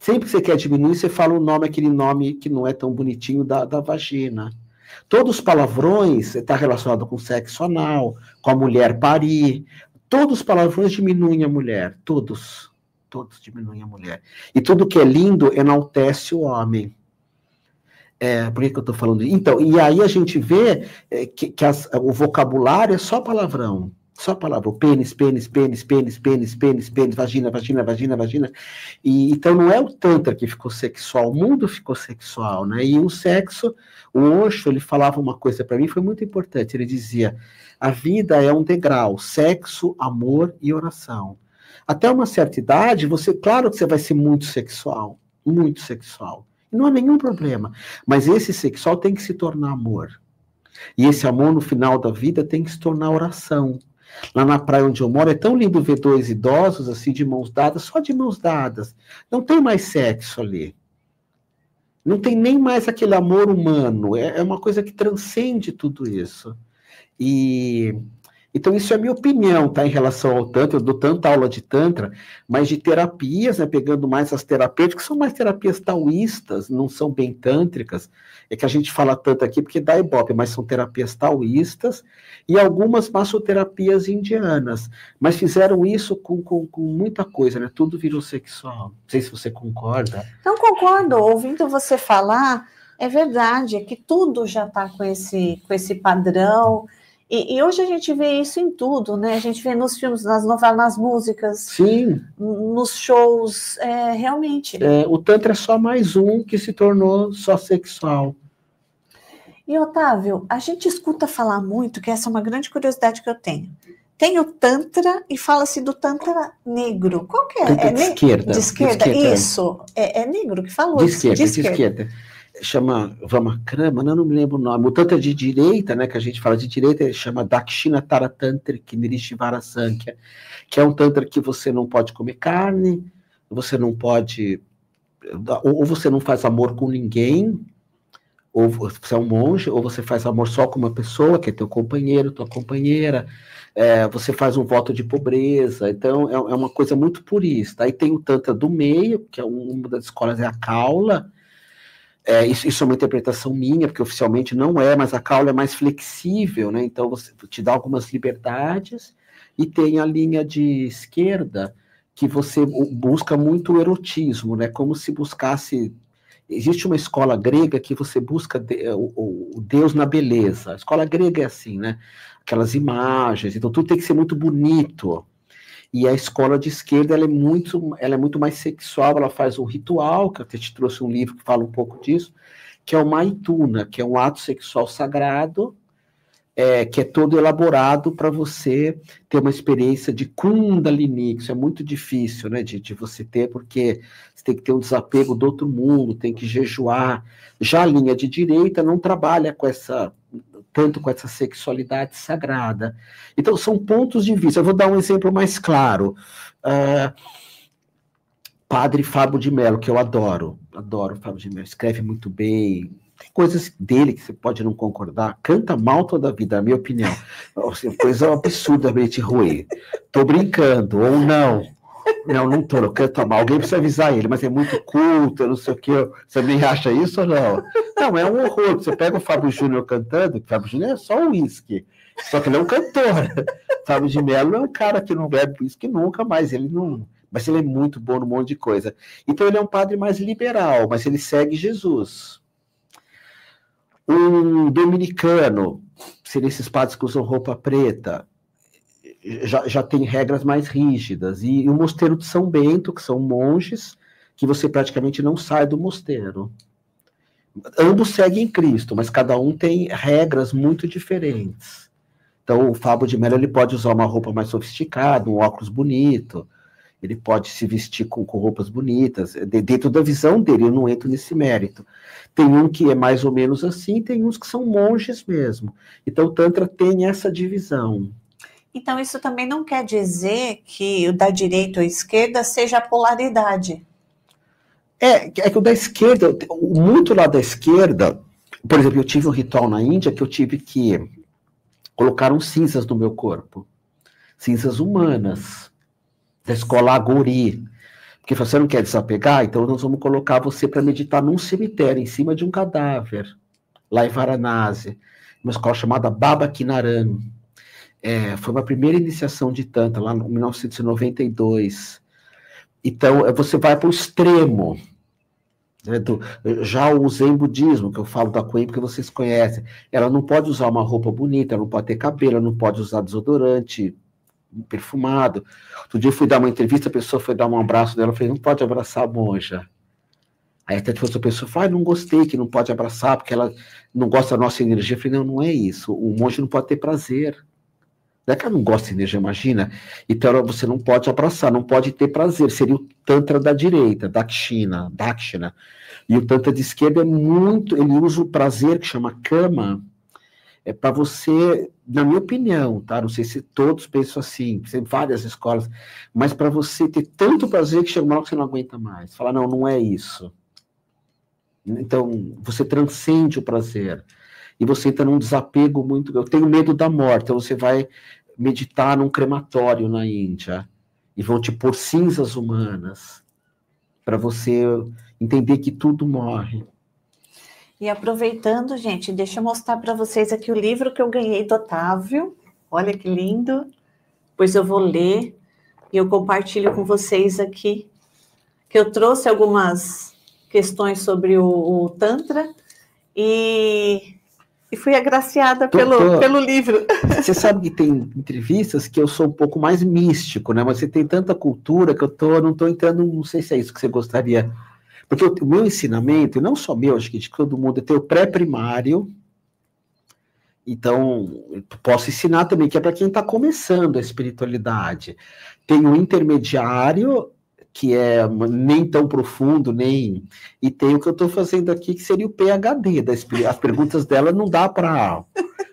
Sempre que você quer diminuir, você fala o nome, aquele nome que não é tão bonitinho da vagina. Todos os palavrões está relacionado com sexo anal, com a mulher parir. Todos os palavrões diminuem a mulher. Todos diminuem a mulher. E tudo que é lindo enaltece o homem. Por que eu estou falando isso? Então, e aí a gente vê que o vocabulário é só palavrão. Só palavra, pênis, vagina. E, então não é o Tantra que ficou sexual, o mundo ficou sexual, né? E o sexo, o Osho, ele falava uma coisa para mim, foi muito importante, ele dizia, a vida é um degrau, sexo, amor e oração. Até uma certa idade, claro que você vai ser muito sexual, e não há nenhum problema, mas esse sexual tem que se tornar amor. E esse amor, no final da vida, tem que se tornar oração. Lá na praia onde eu moro, é tão lindo ver dois idosos, assim, de mãos dadas, só de mãos dadas. Não tem mais sexo ali. Não tem nem mais aquele amor humano. É uma coisa que transcende tudo isso. Então, isso é a minha opinião, tá, em relação ao Tantra. Eu dou tanta aula de Tantra, mas de terapias, né, pegando mais as terapêuticas, que são mais terapias taoístas, não são bem tântricas. É que a gente fala tanto aqui porque dá ibope, mas são terapias taoístas e algumas massoterapias indianas. Mas fizeram isso com muita coisa, né? Tudo virou sexual. Não sei se você concorda. Não concordo. Ouvindo você falar, é verdade, é que tudo já está com esse padrão. E hoje a gente vê isso em tudo, né? A gente vê nos filmes, nas novelas, nas músicas, sim, nos shows, realmente. O Tantra é só mais um que se tornou só sexual. E, Otávio, a gente escuta falar muito, que essa é uma grande curiosidade que eu tenho. Tem o Tantra e fala-se do Tantra negro. Qual que é? De esquerda. De esquerda, isso. É negro que falou? De esquerda. Chama Vamakrama, não me lembro o nome. O Tantra de direita, né, que a gente fala de direita, chama Dakshinatara Tantrika Nirishivara Sankhya, que é um Tantra que você não pode comer carne, você não pode, ou você não faz amor com ninguém, ou você é um monge, ou você faz amor só com uma pessoa, que é teu companheiro, tua companheira, você faz um voto de pobreza, então é uma coisa muito purista. Aí tem o Tantra do meio, que é uma das escolas, é a Kaula. Isso é uma interpretação minha, porque oficialmente não é, mas a Kaula é mais flexível, né? Então você te dá algumas liberdades, e tem a linha de esquerda, que você busca muito o erotismo, né? Como se buscasse... Existe uma escola grega que você busca o Deus na beleza. A escola grega é assim, né? Aquelas imagens, então tudo tem que ser muito bonito. E a escola de esquerda, ela é muito mais sexual, ela faz um ritual, que eu até te trouxe um livro que fala um pouco disso, que é o Maituna, que é um ato sexual sagrado, que é todo elaborado para você ter uma experiência de Kundalini, que isso é muito difícil, né, de você ter, porque você tem que ter um desapego do outro mundo, tem que jejuar. Já a linha de direita não trabalha tanto com essa sexualidade sagrada. Então, são pontos de vista. Eu vou dar um exemplo mais claro. Padre Fábio de Mello, que eu adoro o Fábio de Mello, escreve muito bem, tem coisas dele que você pode não concordar, canta mal toda a vida, na minha opinião, coisa absurdamente ruim. Tô brincando, ou não. Não tô, eu canto mal, alguém precisa avisar ele, mas é muito culto, não sei o que, você nem acha isso ou não? Não, é um horror, você pega o Fábio Júnior cantando, o Fábio Júnior é só um uísque, só que ele é um cantor. Fábio de Mello é um cara que não bebe uísque nunca mais, mas ele é muito bom num monte de coisa. Então ele é um padre mais liberal, mas ele segue Jesus. Um dominicano, seriam esses padres que usam roupa preta, já tem regras mais rígidas. E o mosteiro de São Bento, que são monges, que você praticamente não sai do mosteiro. Ambos seguem Cristo, mas cada um tem regras muito diferentes. Então, o Fábio de Mello, ele pode usar uma roupa mais sofisticada, um óculos bonito, ele pode se vestir com roupas bonitas, dentro da visão dele, eu não entro nesse mérito. Tem um que é mais ou menos assim, tem uns que são monges mesmo. Então, o Tantra tem essa divisão. Então, isso também não quer dizer que o da direita ou esquerda seja a polaridade. Que o da esquerda, muito lá da esquerda, por exemplo, eu tive um ritual na Índia que eu tive que colocar cinzas no meu corpo, cinzas humanas, da escola Agori, porque você não quer desapegar, então nós vamos colocar você para meditar num cemitério, em cima de um cadáver, lá em Varanasi, uma escola chamada Baba Kinaran. Foi uma primeira iniciação de Tantra, lá em 1992. Então, você vai para o extremo. Né, já o Zen budismo, que eu falo da Kuan, porque vocês conhecem, ela não pode usar uma roupa bonita, ela não pode ter cabelo, ela não pode usar desodorante perfumado. Outro dia eu fui dar uma entrevista, a pessoa foi dar um abraço dela, eu falei, não pode abraçar a monja. Aí até depois a pessoa fala, não gostei, que não pode abraçar, porque ela não gosta da nossa energia. Eu falei, não é isso, o monge não pode ter prazer. Não é que ela não gosta de energia, imagina? Então você não pode abraçar, não pode ter prazer. Seria o Tantra da direita, Dakshina. E o Tantra de esquerda ele usa o prazer, que chama Kama, é para você, na minha opinião, tá? Não sei se todos pensam assim, tem várias escolas, mas para você ter tanto prazer que chega uma hora que você não aguenta mais. Falar, não, não é isso. Então, você transcende o prazer. E você entra num desapego muito... Eu tenho medo da morte, então você vai meditar num crematório na Índia, e vão te pôr cinzas humanas, para você entender que tudo morre. E aproveitando, gente, deixa eu mostrar para vocês aqui o livro que eu ganhei do Otávio. Olha que lindo. Pois eu vou ler e eu compartilho com vocês aqui, que eu trouxe algumas questões sobre o Tantra e fui agraciada pelo livro. Você sabe que tem entrevistas que eu sou um pouco mais místico, né? Mas você tem tanta cultura que eu não estou entrando, não sei se é isso que você gostaria. Porque o meu ensinamento, e não só meu, acho que de todo mundo, eu tenho o pré-primário, então eu posso ensinar também, que é para quem está começando a espiritualidade. Tem o intermediário, que é nem tão profundo, e tem o que eu estou fazendo aqui, que seria o PhD, as perguntas dela não dá para...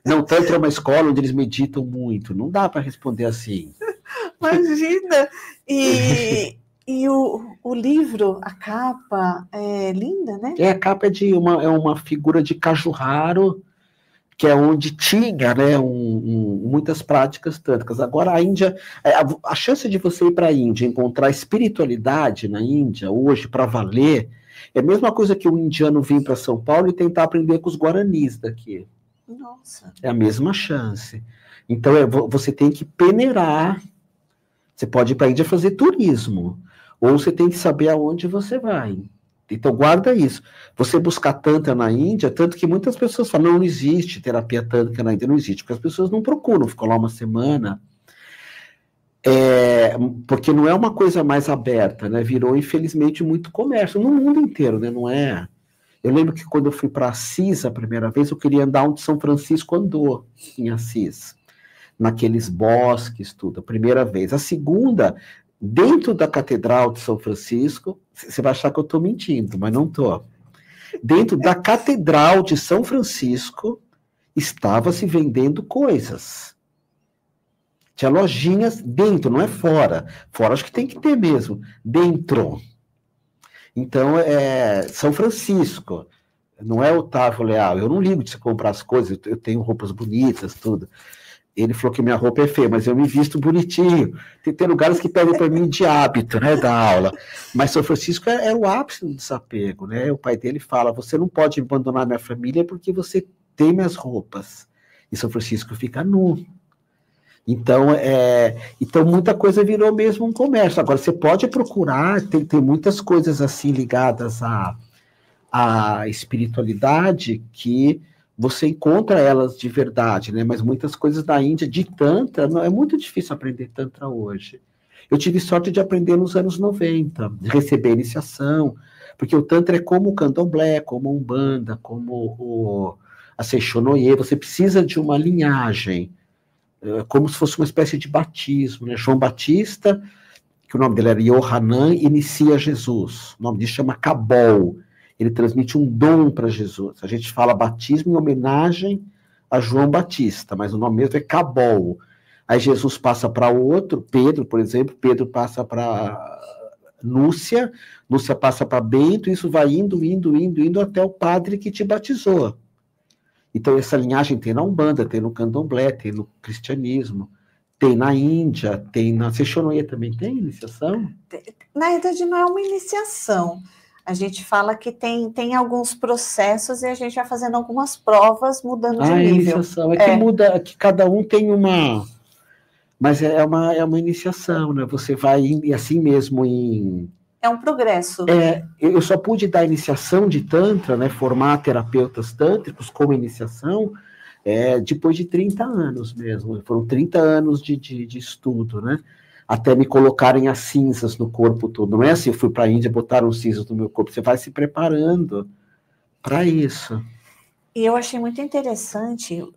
Não, tanto é uma escola onde eles meditam muito, não dá para responder assim. Imagina! E o livro, a capa, é linda, né? A capa é uma figura de Cajuraro, que é onde tinha, né, muitas práticas tântricas. Agora, a Índia, a chance de você ir para a Índia, encontrar espiritualidade na Índia, hoje, para valer, é a mesma coisa que um indiano vir para São Paulo e tentar aprender com os guaranis daqui. Nossa. É a mesma chance. Então, você tem que peneirar. Você pode ir para a Índia fazer turismo, ou você tem que saber aonde você vai. Então, guarda isso. Você buscar Tantra na Índia, tanto que muitas pessoas falam, não existe terapia tântrica na Índia, não existe, porque as pessoas não procuram, ficam lá uma semana, porque não é uma coisa mais aberta, né? Virou, infelizmente, muito comércio, no mundo inteiro, né? Não é... Eu lembro que quando eu fui para Assis a primeira vez, eu queria andar onde São Francisco andou, em Assis, naqueles bosques, tudo, a primeira vez. A segunda... Dentro da Catedral de São Francisco, você vai achar que eu estou mentindo, mas não estou. Dentro da Catedral de São Francisco, estava se vendendo coisas. Tinha lojinhas dentro, não é fora. Fora acho que tem que ter mesmo. Dentro. Então, São Francisco. Não é Otávio Leal. Eu não ligo de você comprar as coisas, eu tenho roupas bonitas, tudo. Ele falou que minha roupa é feia, mas eu me visto bonitinho. Tem lugares que pedem para mim de hábito, né, da aula. Mas São Francisco é o ápice do desapego, né? O pai dele fala, você não pode abandonar minha família porque você tem minhas roupas. E São Francisco fica nu. Então, muita coisa virou mesmo um comércio. Agora, você pode procurar, tem muitas coisas assim ligadas à espiritualidade que... você encontra elas de verdade, né? Mas muitas coisas da Índia, de Tantra, é muito difícil aprender Tantra hoje. Eu tive sorte de aprender nos anos 90, de receber iniciação, porque o Tantra é como o Candomblé, como a Umbanda, como a Seixonoye, você precisa de uma linhagem, como se fosse uma espécie de batismo, né? João Batista, que o nome dele era Yohanan, inicia Jesus, o nome disso chama Cabol. Ele transmite um dom para Jesus. A gente fala batismo em homenagem a João Batista, mas o nome mesmo é Cabol. Aí Jesus passa para outro, Pedro, por exemplo, Pedro passa para Núcia, Núcia passa para Bento, isso vai indo até o padre que te batizou. Então essa linhagem tem na Umbanda, tem no Candomblé, tem no cristianismo, tem na Índia, tem na Seixonoye também, tem iniciação? Na verdade não é uma iniciação. A gente fala que tem alguns processos e a gente vai fazendo algumas provas mudando de nível. Iniciação. Que muda, que cada um tem uma... Mas é uma iniciação, né? Você vai assim mesmo em... É um progresso. Eu só pude dar iniciação de Tantra, né? Formar terapeutas tântricos como iniciação, depois de 30 anos mesmo. Foram 30 anos de estudo, né? Até me colocarem as cinzas no corpo todo. Não é assim, eu fui para a Índia, botaram cinzas no meu corpo. Você vai se preparando para isso. E eu achei muito interessante,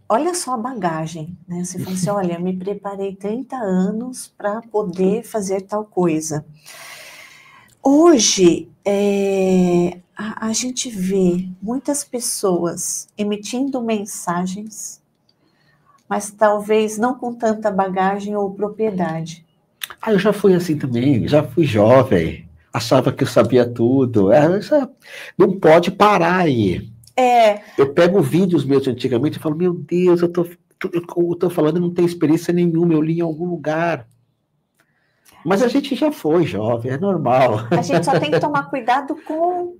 olha só a bagagem, né? Você falou assim, olha, me preparei 30 anos para poder fazer tal coisa. Hoje, a gente vê muitas pessoas emitindo mensagens, mas talvez não com tanta bagagem ou propriedade. Eu já fui assim também, já fui jovem, achava que eu sabia tudo. Não pode parar aí. Eu pego vídeos meus de antigamente e falo, meu Deus, eu tô falando, não tenho experiência nenhuma, eu li em algum lugar. Mas a gente já foi jovem, é normal. A gente só tem que tomar cuidado com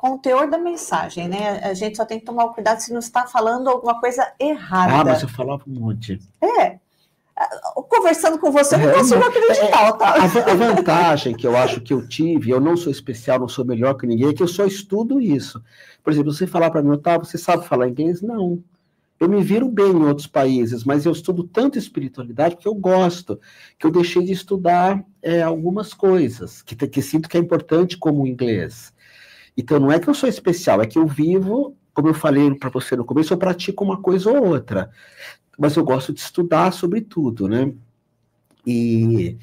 com o teor da mensagem, né? A gente só tem que tomar cuidado se não está falando alguma coisa errada. Mas eu falava um monte. Conversando com você, eu não consigo acreditar, tá? A vantagem que eu acho que eu tive, eu não sou especial, não sou melhor que ninguém, é que eu só estudo isso. Por exemplo, você falar para mim, Otávio, você sabe falar inglês? Não. Eu me viro bem em outros países, mas eu estudo tanto espiritualidade que eu gosto, que eu deixei de estudar algumas coisas, que sinto que é importante como o inglês. Então, não é que eu sou especial, é que eu vivo, como eu falei para você no começo, eu pratico uma coisa ou outra. Mas eu gosto de estudar sobre tudo, né? E...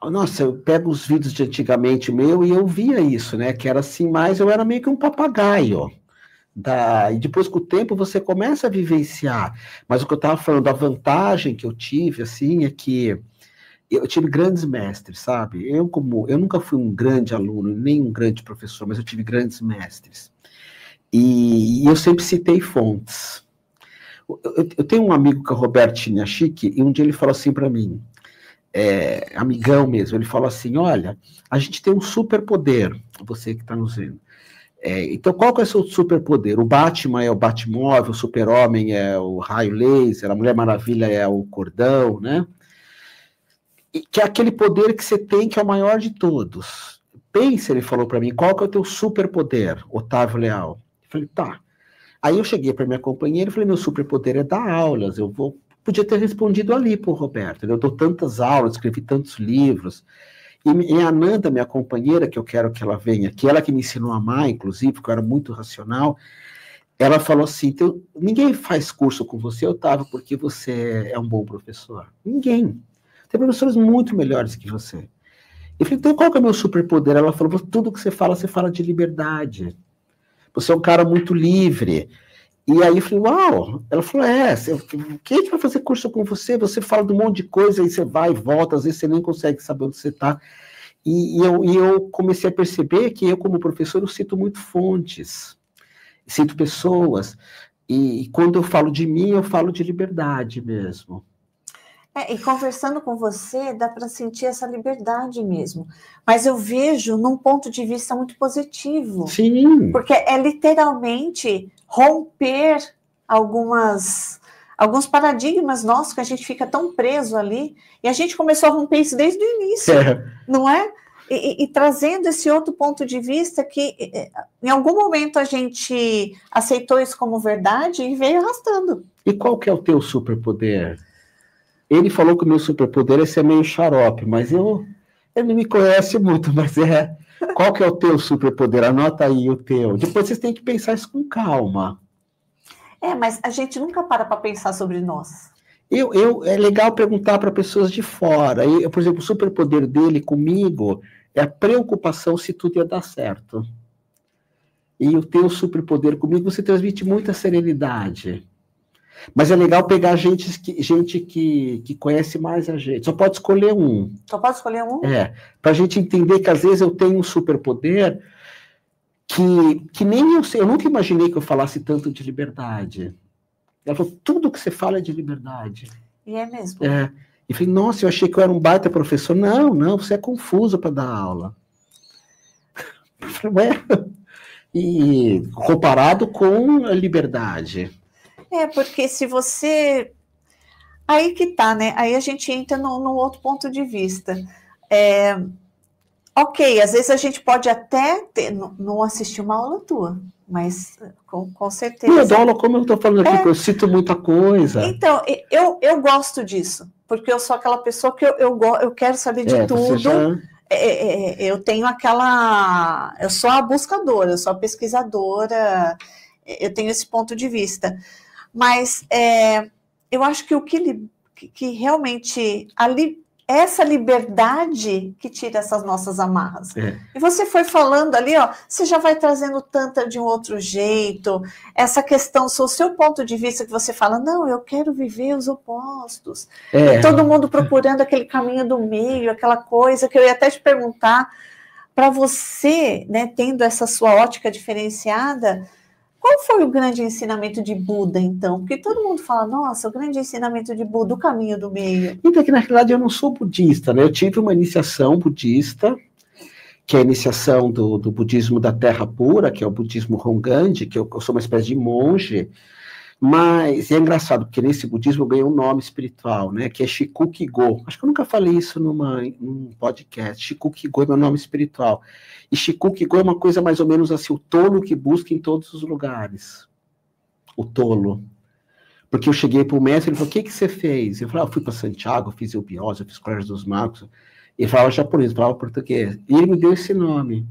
Nossa, eu pego os vídeos de antigamente meu e eu via isso, né? Que era assim, mas eu era meio que um papagaio. E depois, com o tempo, você começa a vivenciar. Mas o que eu estava falando, a vantagem que eu tive, assim, é que eu tive grandes mestres, sabe? Eu nunca fui um grande aluno, nem um grande professor, mas eu tive grandes mestres. E eu sempre citei fontes. Eu tenho um amigo que é o Roberto Chiniachik, e um dia ele falou assim para mim, amigão mesmo, ele falou assim, olha, a gente tem um superpoder, você que está nos vendo. Então, qual que é o seu superpoder? O Batman é o Batmóvel, o Super-Homem é o raio laser, a Mulher Maravilha é o cordão, né? E que é aquele poder que você tem que é o maior de todos. Pensa, ele falou para mim, qual que é o teu superpoder, Otávio Leal? Eu falei, tá. Aí eu cheguei para minha companheira e falei, meu superpoder é dar aulas, podia ter respondido ali para o Roberto, eu dou tantas aulas, escrevi tantos livros, e a Ananda, minha companheira, que eu quero que ela venha aqui, ela que me ensinou a amar, inclusive, porque eu era muito racional, ela falou assim, ninguém faz curso com você, Otávio, porque você é um bom professor. Ninguém. Tem professores muito melhores que você. Eu falei, então qual que é o meu superpoder? Ela falou, tudo que você fala de liberdade. Você é um cara muito livre. E aí eu falei, uau! Ela falou, quem é que vai fazer curso com você? Você fala de um monte de coisa, aí você vai e volta, às vezes você nem consegue saber onde você está. E eu comecei a perceber que eu, como professor, eu cito muito fontes, cito pessoas, e quando eu falo de mim, eu falo de liberdade mesmo. E conversando com você, dá para sentir essa liberdade mesmo. Mas eu vejo num ponto de vista muito positivo. Sim. Porque é literalmente romper alguns paradigmas nossos que a gente fica tão preso ali. E a gente começou a romper isso desde o início, não é? E trazendo esse outro ponto de vista que em algum momento a gente aceitou isso como verdade e veio arrastando. E qual que é o teu superpoder? Ele falou que o meu superpoder é ser meio xarope, mas ele não me conhece muito, mas qual que é o teu superpoder? Anota aí o teu. Depois vocês têm que pensar isso com calma. Mas a gente nunca para pensar sobre nós. É legal perguntar para pessoas de fora. Por exemplo, o superpoder dele comigo é a preocupação se tudo ia dar certo. E o teu superpoder comigo, você transmite muita serenidade. Mas é legal pegar gente que conhece mais a gente. Só pode escolher um. Só pode escolher um? Para a gente entender que às vezes eu tenho um superpoder que nem eu sei. Eu nunca imaginei que eu falasse tanto de liberdade. Ela falou, tudo que você fala é de liberdade. E é mesmo? E falei, nossa, eu achei que eu era um baita professor. Não, você é confuso para dar aula. Eu falei, E comparado com a liberdade. Porque se você... Aí que tá, né? Aí a gente entra num outro ponto de vista. Ok, às vezes a gente pode até não assistir uma aula tua, mas com certeza... Eu dou aula como eu estou falando aqui, porque eu cito muita coisa. Então, eu gosto disso, porque eu sou aquela pessoa que eu quero saber de tudo. Eu tenho eu sou a buscadora, eu sou a pesquisadora, eu tenho esse ponto de vista. Mas eu acho que o que realmente ali essa liberdade que tira essas nossas amarras. E você foi falando ali, ó, você já vai trazendo Tantra de um outro jeito, essa questão, o seu ponto de vista que você fala, não, eu quero viver os opostos. E todo mundo procurando aquele caminho do meio, aquela coisa que eu ia até te perguntar, para você, né, tendo essa sua ótica diferenciada, qual foi o grande ensinamento de Buda, então? Porque todo mundo fala, nossa, o grande ensinamento de Buda, o caminho do meio. Então, que na realidade eu não sou budista, né? Eu tive uma iniciação budista, que é a iniciação do budismo da terra pura, que é o budismo Hongandi, que eu sou uma espécie de monge, mas é engraçado, porque nesse budismo eu ganhei um nome espiritual, né? Que é Shikuki-go. Acho que eu nunca falei isso num podcast. Shikuki-go é meu nome espiritual. E Shikuki-go é uma coisa mais ou menos assim, o tolo que busca em todos os lugares. O tolo. Porque eu cheguei para o mestre, ele falou, o que você fez? Eu falei, eu fui para Santiago, fiz eubiose, eu fiz Colégio dos Magos. Ele falava japonês, falava português. E ele me deu esse nome.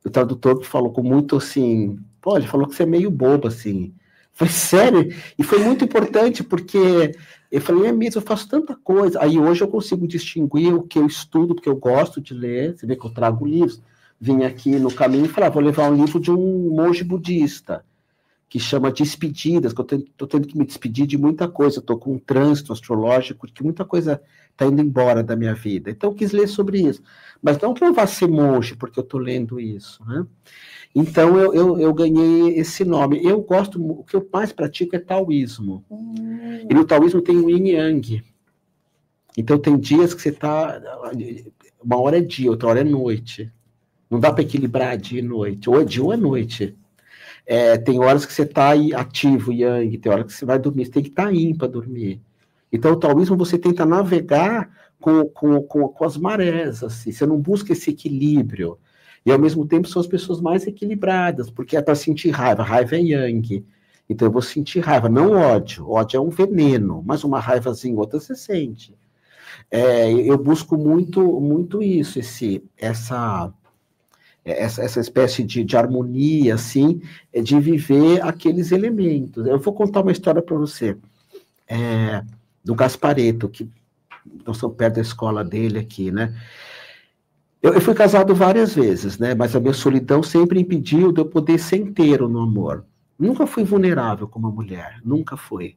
O tradutor falou com muito assim, pô, ele falou que você é meio bobo, assim. Foi sério, e foi muito importante, porque eu falei, é mesmo, eu faço tanta coisa. Aí hoje eu consigo distinguir o que eu estudo, porque eu gosto de ler, você vê que eu trago livros. Vim aqui no caminho e falei, vou levar um livro de um monge budista, que chama Despedidas, que eu estou tendo que me despedir de muita coisa, eu estou com um trânsito astrológico, que muita coisa está indo embora da minha vida. Então eu quis ler sobre isso. Mas não que eu vá ser monge, porque eu estou lendo isso, né? Então, eu ganhei esse nome. Eu gosto, o que eu mais pratico é taoísmo. E no taoísmo tem o yin e yang. Então, tem dias que você está... Uma hora é dia, outra hora é noite. Não dá para equilibrar dia e noite. Ou é dia ou é noite. Tem horas que você está ativo, yang. Tem horas que você vai dormir. Você tem que estar yin para dormir. Então, o taoísmo, você tenta navegar com as marés. Assim. Você não busca esse equilíbrio. E, ao mesmo tempo, são as pessoas mais equilibradas, porque é para sentir raiva. Raiva é yang. Então, eu vou sentir raiva, não ódio. Ódio é um veneno, mas uma raivazinha, outra você sente. Eu busco muito isso, essa espécie de harmonia, assim, de viver aqueles elementos. Eu vou contar uma história para você, do Gasparetto, que nós estamos perto da escola dele aqui, né? Eu fui casado várias vezes, né? Mas a minha solidão sempre impediu de eu poder ser inteiro no amor. Nunca fui vulnerável como uma mulher, nunca fui.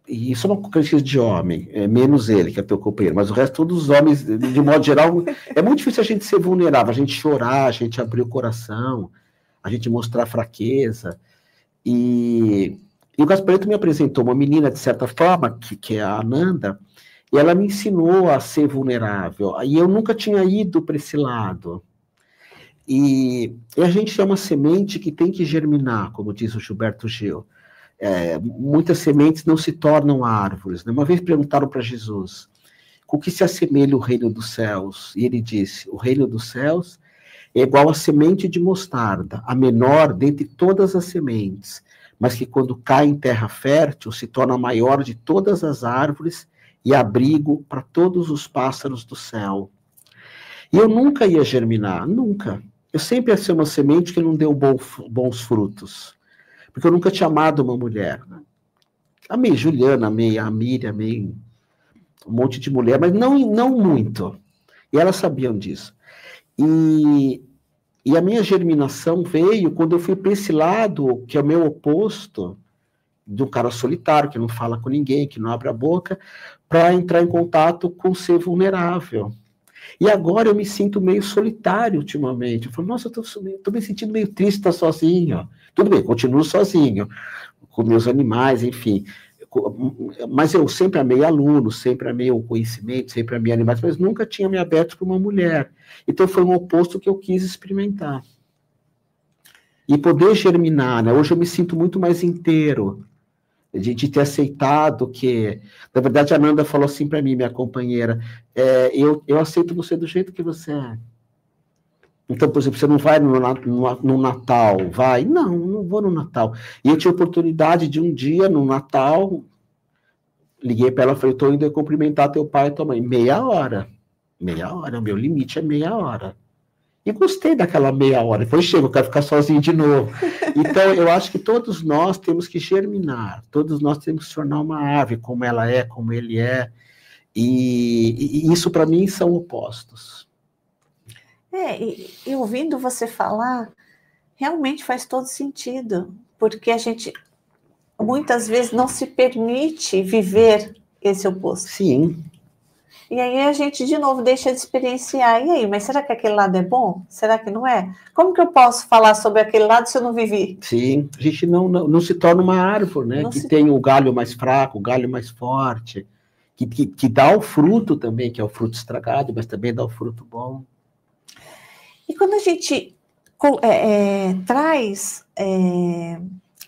E isso é uma característica de homem, menos ele, que é teu companheiro, mas o resto, todos os homens, de modo geral, é muito difícil a gente ser vulnerável, a gente chorar, a gente abrir o coração, a gente mostrar fraqueza. E o Gasparetto me apresentou uma menina, de certa forma, que é a Ananda, e ela me ensinou a ser vulnerável. E eu nunca tinha ido para esse lado. E a gente é uma semente que tem que germinar, como diz o Gilberto Gil. Muitas sementes não se tornam árvores. Né? Uma vez perguntaram para Jesus, com que se assemelha o reino dos céus? E ele disse, o reino dos céus é igual a semente de mostarda, a menor dentre todas as sementes, mas que quando cai em terra fértil, se torna a maior de todas as árvores e abrigo para todos os pássaros do céu. E eu nunca ia germinar, nunca. Eu sempre ia ser uma semente que não deu bons frutos. Porque eu nunca tinha amado uma mulher. Amei Juliana, amei a Miriam, amei um monte de mulher, mas não muito. E elas sabiam disso. E a minha germinação veio quando eu fui para esse lado, que é o meu oposto, de um cara solitário, que não fala com ninguém, que não abre a boca, para entrar em contato com o ser vulnerável. E agora eu me sinto meio solitário ultimamente. Eu falo, nossa, eu estou me sentindo meio triste estar sozinho. Tudo bem, continuo sozinho, com meus animais, enfim. Mas eu sempre amei alunos, sempre amei o conhecimento, sempre amei animais, mas nunca tinha me aberto para uma mulher. Então foi um oposto que eu quis experimentar. E poder germinar, né? Hoje eu me sinto muito mais inteiro, de ter aceitado que... Na verdade, a Nanda falou assim para mim, minha companheira, eu aceito você do jeito que você é. Então, por exemplo, você não vai no Natal, vai? Não vou no Natal. E eu tinha oportunidade de um dia, no Natal, liguei para ela e falei, estou indo cumprimentar teu pai e tua mãe. Meia hora, o meu limite é meia hora. E gostei daquela meia hora. Depois chego, eu quero ficar sozinho de novo. Então, eu acho que todos nós temos que germinar. Todos nós temos que se tornar uma árvore, como ela é, como ele é. E isso, para mim, são opostos. E ouvindo você falar, realmente faz todo sentido, porque a gente muitas vezes não se permite viver esse oposto. Sim. E aí a gente, de novo, deixa de experienciar. E aí, mas será que aquele lado é bom? Será que não é? Como que eu posso falar sobre aquele lado se eu não vivi? Sim, a gente não se torna uma árvore, né? Que tem o galho mais fraco, o galho mais forte, que dá o fruto também, que é o fruto estragado, mas também dá o fruto bom. E quando a gente traz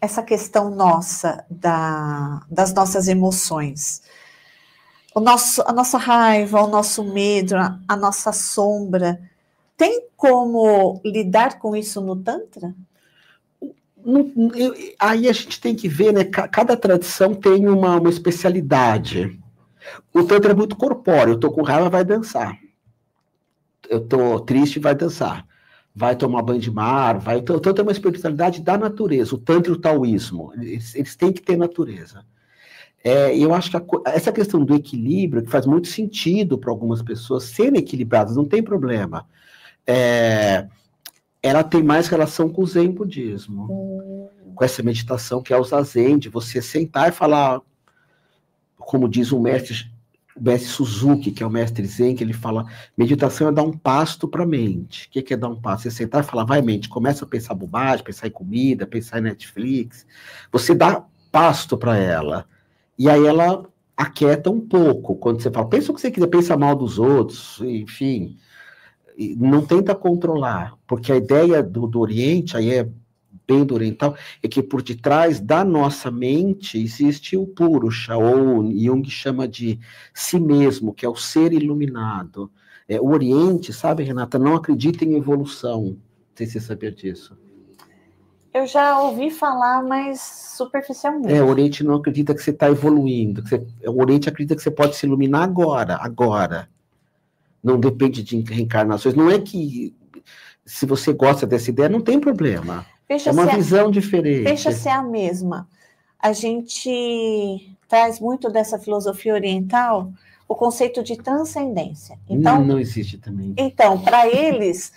essa questão nossa, das nossas emoções, a nossa raiva, o nosso medo, a nossa sombra, tem como lidar com isso no Tantra? Aí a gente tem que ver, né? Cada tradição tem uma especialidade. O Tantra é muito corpóreo. Eu tô com raiva, vai dançar. Eu tô triste, vai dançar. Vai tomar banho de mar, vai. O Tantra é uma espiritualidade da natureza. O Tantra e o taoísmo, eles têm que ter natureza. Eu acho que essa questão do equilíbrio, que faz muito sentido para algumas pessoas serem equilibradas, não tem problema. Ela tem mais relação com o Zen budismo, com essa meditação que é o Zazen, de você sentar e falar, como diz o mestre Suzuki, que é o mestre Zen, que ele fala, meditação é dar um pasto para a mente. O que é dar um pasto? Você sentar e falar, vai mente, começa a pensar bobagem, pensar em comida, pensar em Netflix, você dá pasto para ela. E aí ela aquieta um pouco, quando você fala, pensa o que você quiser, pensa mal dos outros, enfim, não tenta controlar, porque a ideia do Oriente, aí é bem do oriental, é que por detrás da nossa mente existe o Purusha, ou Jung chama de si mesmo, que é o ser iluminado. O Oriente, sabe, Renata, não acredita em evolução, não sei se você sabia disso. Eu já ouvi falar, mas superficialmente. O Oriente não acredita que você está evoluindo. O Oriente acredita que você pode se iluminar agora. Não depende de reencarnações. Não é que, se você gosta dessa ideia, não tem problema. É uma visão diferente. Deixa ser a mesma. A gente traz muito dessa filosofia oriental o conceito de transcendência. Então, não existe também. Então, para eles,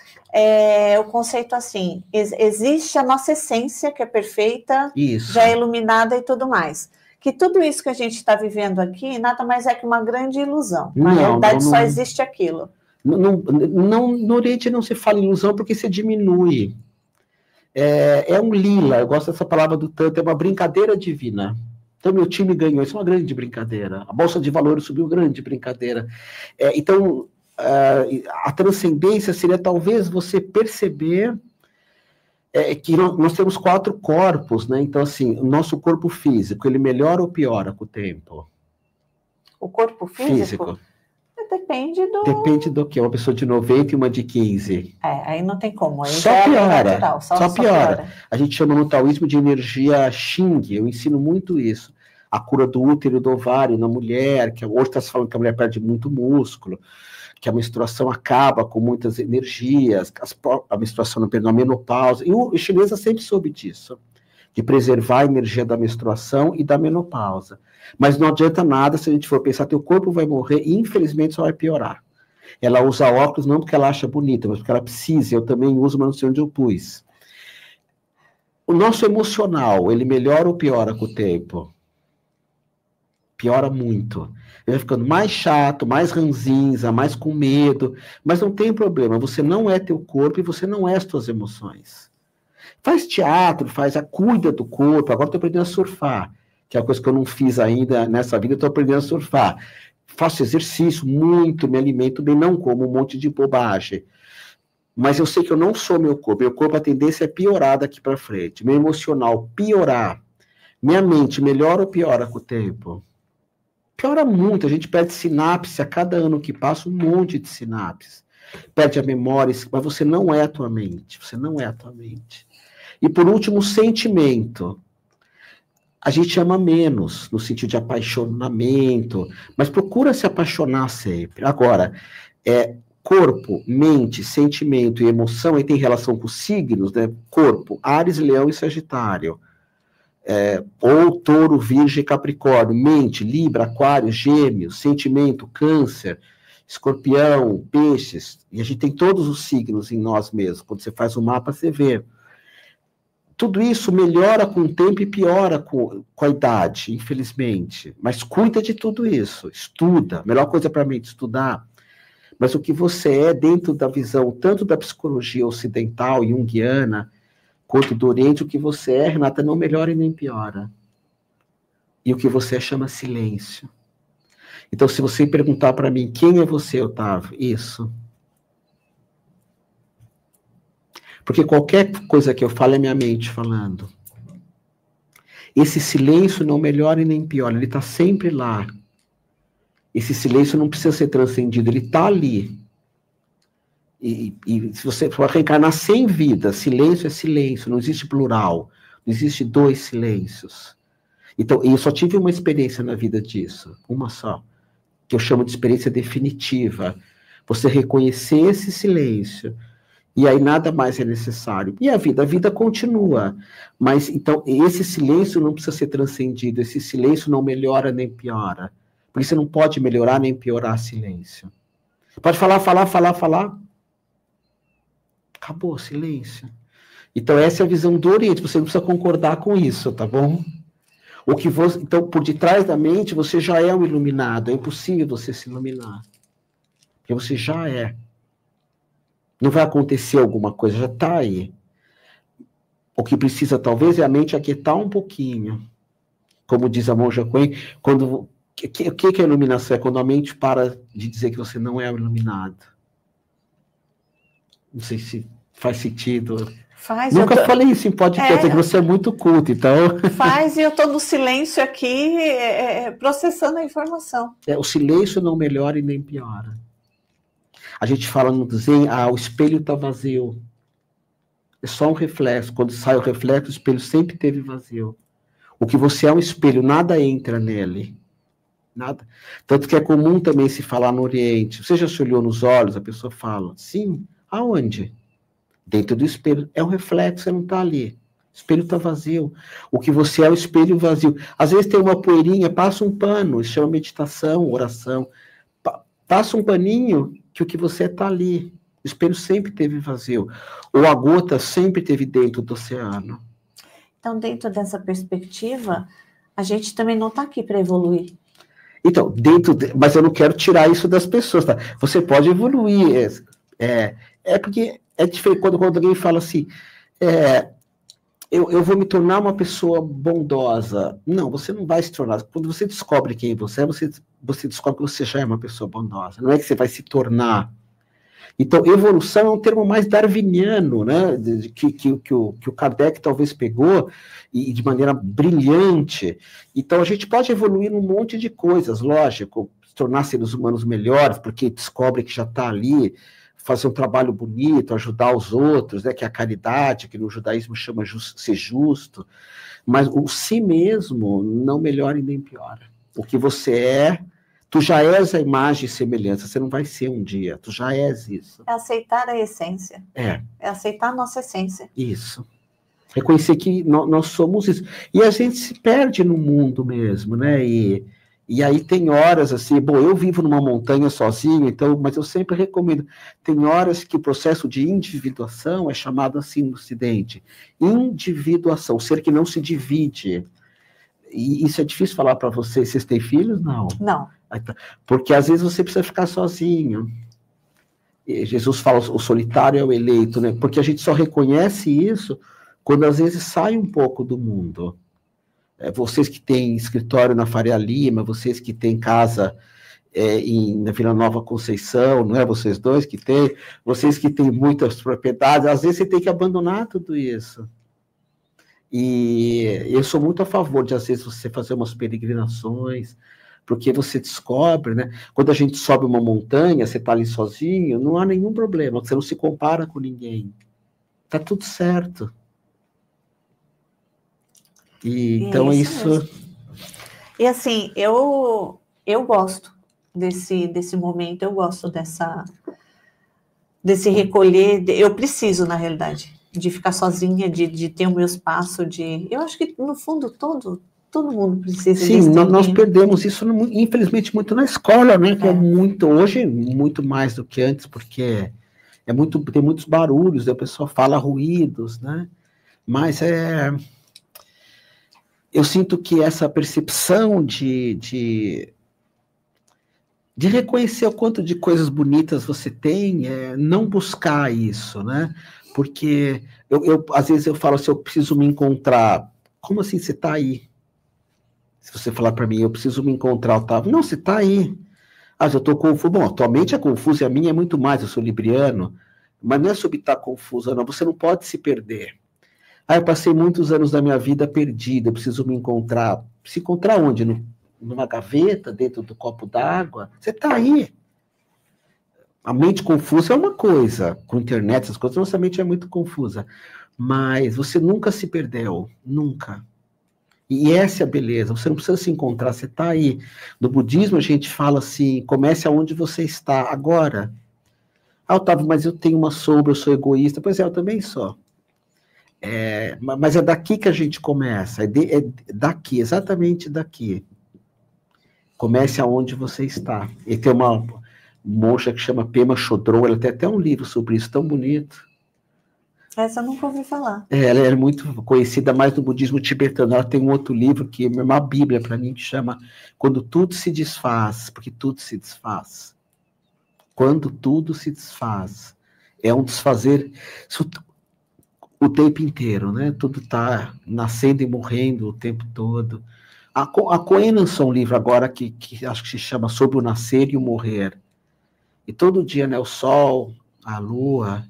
o conceito assim, existe a nossa essência, que é perfeita, isso, já iluminada e tudo mais. Que tudo isso que a gente está vivendo aqui, nada mais é que uma grande ilusão. Na realidade, só existe aquilo. No Oriente não se fala ilusão porque se diminui. É um lila, eu gosto dessa palavra do Tantra, é uma brincadeira divina. Então, meu time ganhou, isso é uma grande brincadeira. A Bolsa de Valores subiu, grande brincadeira. Então, a transcendência seria talvez você perceber que nós temos 4 corpos, né? Então, assim, o nosso corpo físico, ele melhora ou piora com o tempo? O corpo físico? Depende do que? Uma pessoa de 90 e uma de 15. Aí não tem como. Aí só piora. Natural, só piora. A gente chama no taoísmo de energia Xing. Eu ensino muito isso. A cura do útero e do ovário na mulher, que hoje está se falando que a mulher perde muito músculo, que a menstruação acaba com muitas energias, a menstruação não perde a menopausa. E o chinês sempre soube disso, de preservar a energia da menstruação e da menopausa. Mas não adianta nada se a gente for pensar, teu corpo vai morrer e infelizmente só vai piorar. Ela usa óculos não porque ela acha bonita, mas porque ela precisa. Eu também uso, mas não sei onde eu pus. O nosso emocional, ele melhora ou piora com o tempo? Piora muito. Ele vai ficando mais chato, mais ranzinza, mais com medo. Mas não tem problema, você não é teu corpo e você não é as tuas emoções. Faz teatro, cuida do corpo. Agora estou aprendendo a surfar, que é uma coisa que eu não fiz ainda nessa vida, estou aprendendo a surfar. Faço exercício muito, me alimento bem, não como um monte de bobagem. Mas eu sei que eu não sou meu corpo. Meu corpo, a tendência é piorar daqui para frente. Meu emocional, piorar. Minha mente, melhora ou piora com o tempo? Piora muito. A gente perde sinapse a cada ano que passa, um monte de sinapses. Perde a memória, mas você não é a tua mente. Você não é a tua mente. E por último, o sentimento. A gente ama menos, no sentido de apaixonamento, mas procura se apaixonar sempre. Agora, corpo, mente, sentimento e emoção, aí tem relação com os signos, né? Corpo, Áries, Leão e Sagitário. ou touro, virgem, capricórnio, mente, libra, aquário, gêmeos, sentimento, câncer, escorpião, peixes, e a gente tem todos os signos em nós mesmos. Quando você faz o mapa, você vê. Tudo isso melhora com o tempo e piora com a idade, infelizmente. Mas cuida de tudo isso, estuda. A melhor coisa para mim é estudar. Mas o que você é dentro da visão, tanto da psicologia ocidental, junguiana, quanto do Oriente, o que você é, Renata, não melhora e nem piora. E o que você é chama silêncio. Então, se você perguntar para mim, quem é você, Otávio? Isso. Porque qualquer coisa que eu falo é minha mente falando. Esse silêncio não melhora e nem piora, ele está sempre lá. Esse silêncio não precisa ser transcendido, ele está ali. E se você for reencarnar 100 vidas, silêncio é silêncio, não existe plural, não existe 2 silêncios. Então, eu só tive uma experiência na vida disso, uma só, que eu chamo de experiência definitiva. Você reconhecer esse silêncio, e aí nada mais é necessário. E a vida continua. Mas, então, esse silêncio não precisa ser transcendido, esse silêncio não melhora nem piora. Porque você não pode melhorar nem piorar silêncio. Pode falar. Acabou, silêncio. Então, essa é a visão do Oriente. Você não precisa concordar com isso, tá bom? Então, por detrás da mente, você já é um iluminado. É impossível você se iluminar. Porque você já é. Não vai acontecer alguma coisa, já está aí. O que precisa, talvez, é a mente aquietar um pouquinho. Como diz a Monja Coen, o que é iluminação? É quando a mente para de dizer que você não é iluminado. Não sei se faz sentido. Faz. Nunca falei isso em podcast, é que você é muito culto, então... Faz, e eu estou no silêncio aqui, processando a informação. O silêncio não melhora e nem piora. A gente fala no Zen, o espelho está vazio. É só um reflexo. Quando sai o reflexo, o espelho sempre teve vazio. O que você é um espelho, nada entra nele. Nada. Tanto que é comum também se falar no Oriente. Você já se olhou nos olhos? A pessoa fala, sim. Aonde? Dentro do espelho. É um reflexo, você não está ali. O espelho está vazio. O que você é o espelho vazio. Às vezes tem uma poeirinha, passa um pano, isso chama meditação, oração. Passa um paninho, que o que você está ali. O espelho sempre teve vazio. Ou a gota sempre teve dentro do oceano. Então, dentro dessa perspectiva, a gente também não está aqui para evoluir. Então, mas eu não quero tirar isso das pessoas, tá? Você pode evoluir. Porque é diferente quando alguém fala assim, eu vou me tornar uma pessoa bondosa. Não, você não vai se tornar. Quando você descobre quem você é, você descobre que você já é uma pessoa bondosa. Não é que você vai se tornar. Então, evolução é um termo mais darwiniano, né? Que o Kardec talvez pegou e de maneira brilhante. Então, a gente pode evoluir num monte de coisas, lógico, se tornar seres humanos melhores, porque descobre que já está ali, fazer um trabalho bonito, ajudar os outros, né? Que é a caridade, que no judaísmo chama ser justo. Mas o si mesmo não melhora e nem piora. O que você é, tu já és a imagem e semelhança, você não vai ser um dia, tu já és isso. É aceitar a essência. É aceitar a nossa essência. Isso. Reconhecer que nós somos isso. E a gente se perde no mundo mesmo, né? E aí tem horas assim, eu vivo numa montanha sozinho, então, mas eu sempre recomendo. Tem horas que o processo de individuação é chamado assim no Ocidente. Individuação, o ser que não se divide. E isso é difícil falar para vocês. Vocês têm filhos? Não. Não. Porque às vezes você precisa ficar sozinho. E Jesus fala, o solitário é o eleito, né? Porque a gente só reconhece isso quando às vezes sai um pouco do mundo. Vocês que têm escritório na Faria Lima, vocês que têm casa na Vila Nova Conceição, não é vocês dois que têm, vocês que têm muitas propriedades, às vezes você tem que abandonar tudo isso. E eu sou muito a favor de, às vezes, você fazer umas peregrinações, porque você descobre, né? Quando a gente sobe uma montanha, você está ali sozinho, não há nenhum problema, você não se compara com ninguém. Está tudo certo. Então, isso... E assim, eu gosto desse momento, eu gosto desse recolher, eu preciso, na realidade. de ficar sozinha, de ter o meu espaço, eu acho que, no fundo, todo mundo precisa. Sim, nós perdemos isso, infelizmente, muito na escola, né? Que é muito, hoje, muito mais do que antes, porque tem muitos barulhos, a pessoa fala ruídos, né? Mas eu sinto que essa percepção de reconhecer o quanto de coisas bonitas você tem, não buscar isso, né? Porque às vezes eu falo assim, eu preciso me encontrar. Como assim você está aí? Se você falar para mim, eu preciso me encontrar, Otávio. Não, você está aí. Ah, eu estou confuso. Bom, atualmente é confuso e a minha é muito mais, eu sou libriano, mas não é sobre estar confuso, não. Você não pode se perder. Ah, eu passei muitos anos da minha vida perdida, eu preciso me encontrar. Se encontrar onde? Numa gaveta, dentro do copo d'água? Você está aí. A mente confusa é uma coisa. Com a internet, essas coisas, nossa mente é muito confusa. Mas você nunca se perdeu. Nunca. E essa é a beleza. Você não precisa se encontrar, você está aí. No budismo, a gente fala assim, comece aonde você está agora. Ah, Otávio, mas eu tenho uma sombra, eu sou egoísta. Pois é, eu também sou. Mas é daqui que a gente começa. É daqui, exatamente daqui. Comece aonde você está. E tem uma moça que chama Pema Chodron, ela tem até um livro sobre isso, tão bonito. Essa eu nunca ouvi falar. Ela é muito conhecida mais no budismo tibetano. Ela tem um outro livro que é uma bíblia para mim, que chama Quando Tudo Se Desfaz, porque tudo se desfaz. Quando tudo se desfaz. É um desfazer o tempo inteiro, né? Tudo está nascendo e morrendo o tempo todo. A Cohen lançou um livro agora que acho que se chama Sobre o Nascer e o Morrer. E todo dia, né, o sol, a lua,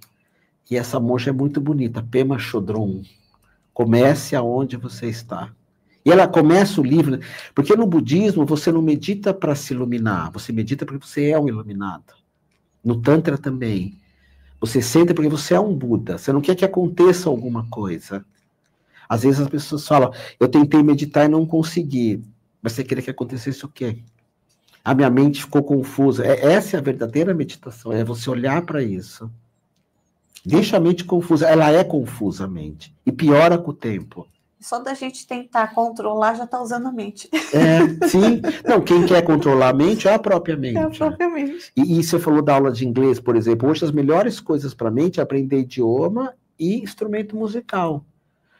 e essa monja é muito bonita, Pema Chodron. Comece aonde você está. E ela começa o livro, porque no budismo você não medita para se iluminar, você medita porque você é um iluminado. No Tantra também. Você senta porque você é um Buda, você não quer que aconteça alguma coisa. Às vezes as pessoas falam, eu tentei meditar e não consegui. Mas você queria que acontecesse o quê? A minha mente ficou confusa. Essa é a verdadeira meditação, é você olhar para isso. Deixa a mente confusa. Ela é confusa, a mente. E piora com o tempo. Só da gente tentar controlar, já está usando a mente. Sim. Não, quem quer controlar a mente é a própria mente. É a própria mente. E você falou da aula de inglês, por exemplo. Hoje as melhores coisas para a mente é aprender idioma e instrumento musical.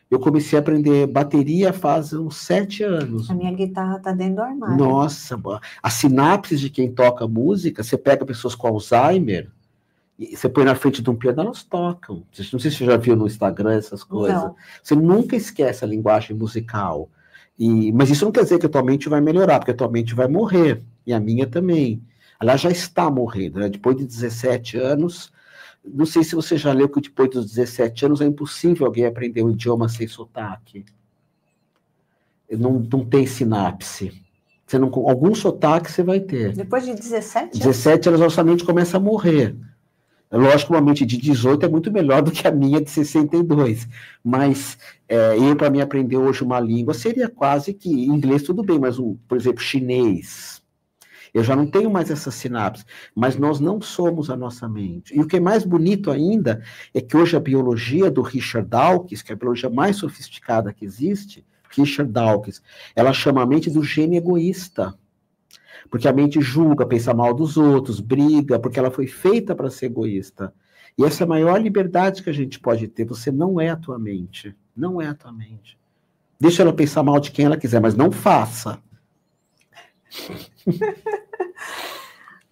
Eu comecei a aprender bateria faz uns 7 anos. A minha guitarra está dentro do armário. Nossa, as sinapses de quem toca música, você pega pessoas com Alzheimer, e você põe na frente de um piano, elas tocam. Não sei se você já viu no Instagram essas coisas. Não. Você nunca esquece a linguagem musical. Mas isso não quer dizer que a tua mente vai melhorar, porque a tua mente vai morrer. E a minha também. Ela já está morrendo, né? Depois de 17 anos... Não sei se você já leu que depois dos 17 anos é impossível alguém aprender um idioma sem sotaque. Não tem sinapse. Algum sotaque você vai ter. Depois de 17 anos? 17 anos, a sua mente começa a morrer. Lógico que uma mente de 18 é muito melhor do que a minha de 62. Mas eu, para mim, aprender hoje uma língua seria quase que inglês, tudo bem, mas, por exemplo, chinês. Eu já não tenho mais essa sinapse, mas nós não somos a nossa mente. E o que é mais bonito ainda é que hoje a biologia do Richard Dawkins, que é a biologia mais sofisticada que existe, Richard Dawkins, ela chama a mente do gene egoísta. Porque a mente julga, pensa mal dos outros, briga, porque ela foi feita para ser egoísta. E essa é a maior liberdade que a gente pode ter. Você não é a tua mente. Não é a tua mente. Deixa ela pensar mal de quem ela quiser, mas não faça.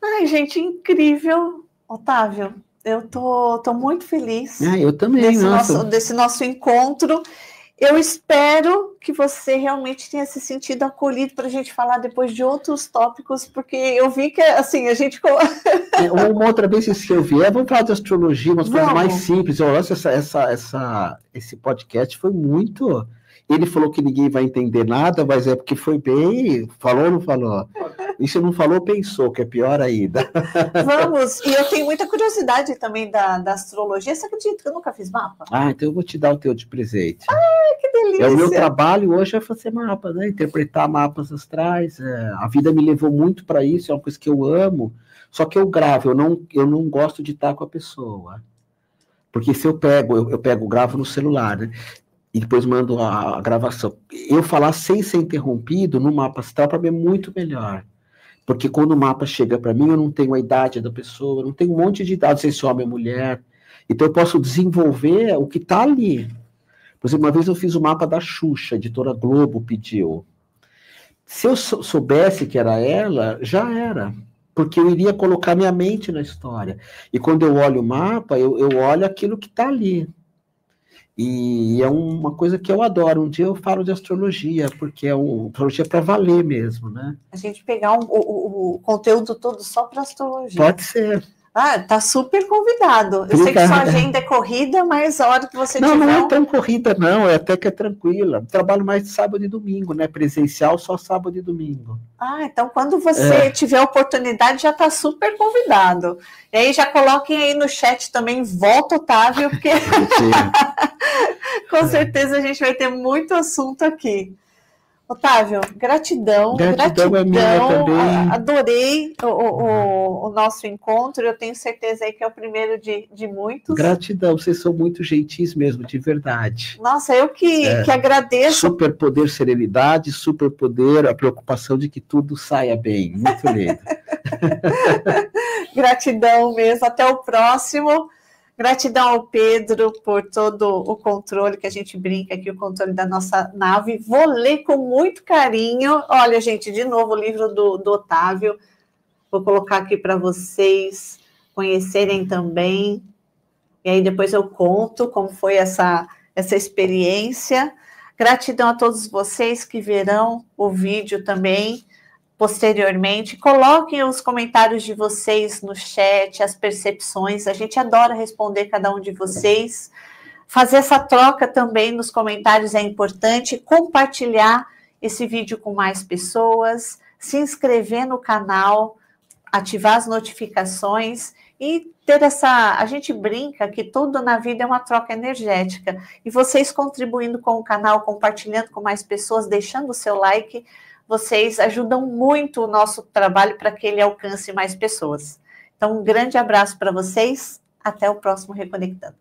Ai, gente, incrível. Otávio, eu tô muito feliz. Eu também, desse nosso encontro. Eu espero que você realmente tenha se sentido acolhido para a gente falar depois de outros tópicos, porque eu vi que, assim, a gente... Uma outra vez, se eu vier, vamos falar de astrologia, umas coisas mais simples. Esse podcast foi muito... Ele falou que ninguém vai entender nada, mas é porque foi bem... Falou ou não falou? E se não falou, pensou, que é pior ainda. Vamos, e eu tenho muita curiosidade também da astrologia. Você acredita que eu nunca fiz mapa? Então eu vou te dar o teu de presente. Ai, que delícia! O meu trabalho hoje é fazer mapas, né? Interpretar mapas astrais. A vida me levou muito para isso, é uma coisa que eu amo. Só que eu gravo, eu não gosto de estar com a pessoa. Porque se eu gravo no celular, né? E depois mando a gravação. Eu falar sem ser interrompido no mapa astral para mim é muito melhor. Porque quando o mapa chega para mim, eu não tenho a idade da pessoa, eu não tenho um monte de dados, se é homem ou mulher. Então eu posso desenvolver o que está ali. Por exemplo, uma vez eu fiz o mapa da Xuxa, a editora Globo pediu. Se eu soubesse que era ela, já era. Porque eu iria colocar minha mente na história. E quando eu olho o mapa, eu olho aquilo que está ali. E é uma coisa que eu adoro. Um dia eu falo de astrologia, porque astrologia para valer mesmo, né? A gente pegar o conteúdo todo só para astrologia. Pode ser. Ah, tá super convidado. Eu sei que sua agenda é corrida, mas a hora que você tiver... Não é tão corrida, não. É até que é tranquila. Trabalho mais de sábado e domingo, né? Presencial só sábado e domingo. Ah, então quando você tiver oportunidade, já tá super convidado. E aí já coloquem aí no chat também, volta Otávio, porque com certeza a gente vai ter muito assunto aqui. Otávio, gratidão. Gratidão é minha também. Adorei o nosso encontro. Eu tenho certeza aí que é o primeiro de muitos. Gratidão, vocês são muito gentis mesmo, de verdade. Nossa, eu que agradeço. Superpoder, serenidade, superpoder, a preocupação de que tudo saia bem. Muito lindo. Gratidão mesmo. Até o próximo. Gratidão ao Pedro por todo o controle, que a gente brinca aqui, o controle da nossa nave. Vou ler com muito carinho. Olha, gente, de novo o livro do Otávio. Vou colocar aqui para vocês conhecerem também. E aí depois eu conto como foi essa experiência. Gratidão a todos vocês que verão o vídeo também posteriormente. Coloquem os comentários de vocês no chat, as percepções. A gente adora responder cada um de vocês. Fazer essa troca também nos comentários é importante. Compartilhar esse vídeo com mais pessoas. Se inscrever no canal. Ativar as notificações. E ter a gente brinca que tudo na vida é uma troca energética. E vocês contribuindo com o canal, compartilhando com mais pessoas, deixando o seu like, vocês ajudam muito o nosso trabalho para que ele alcance mais pessoas. Então, um grande abraço para vocês. Até o próximo Reconectando.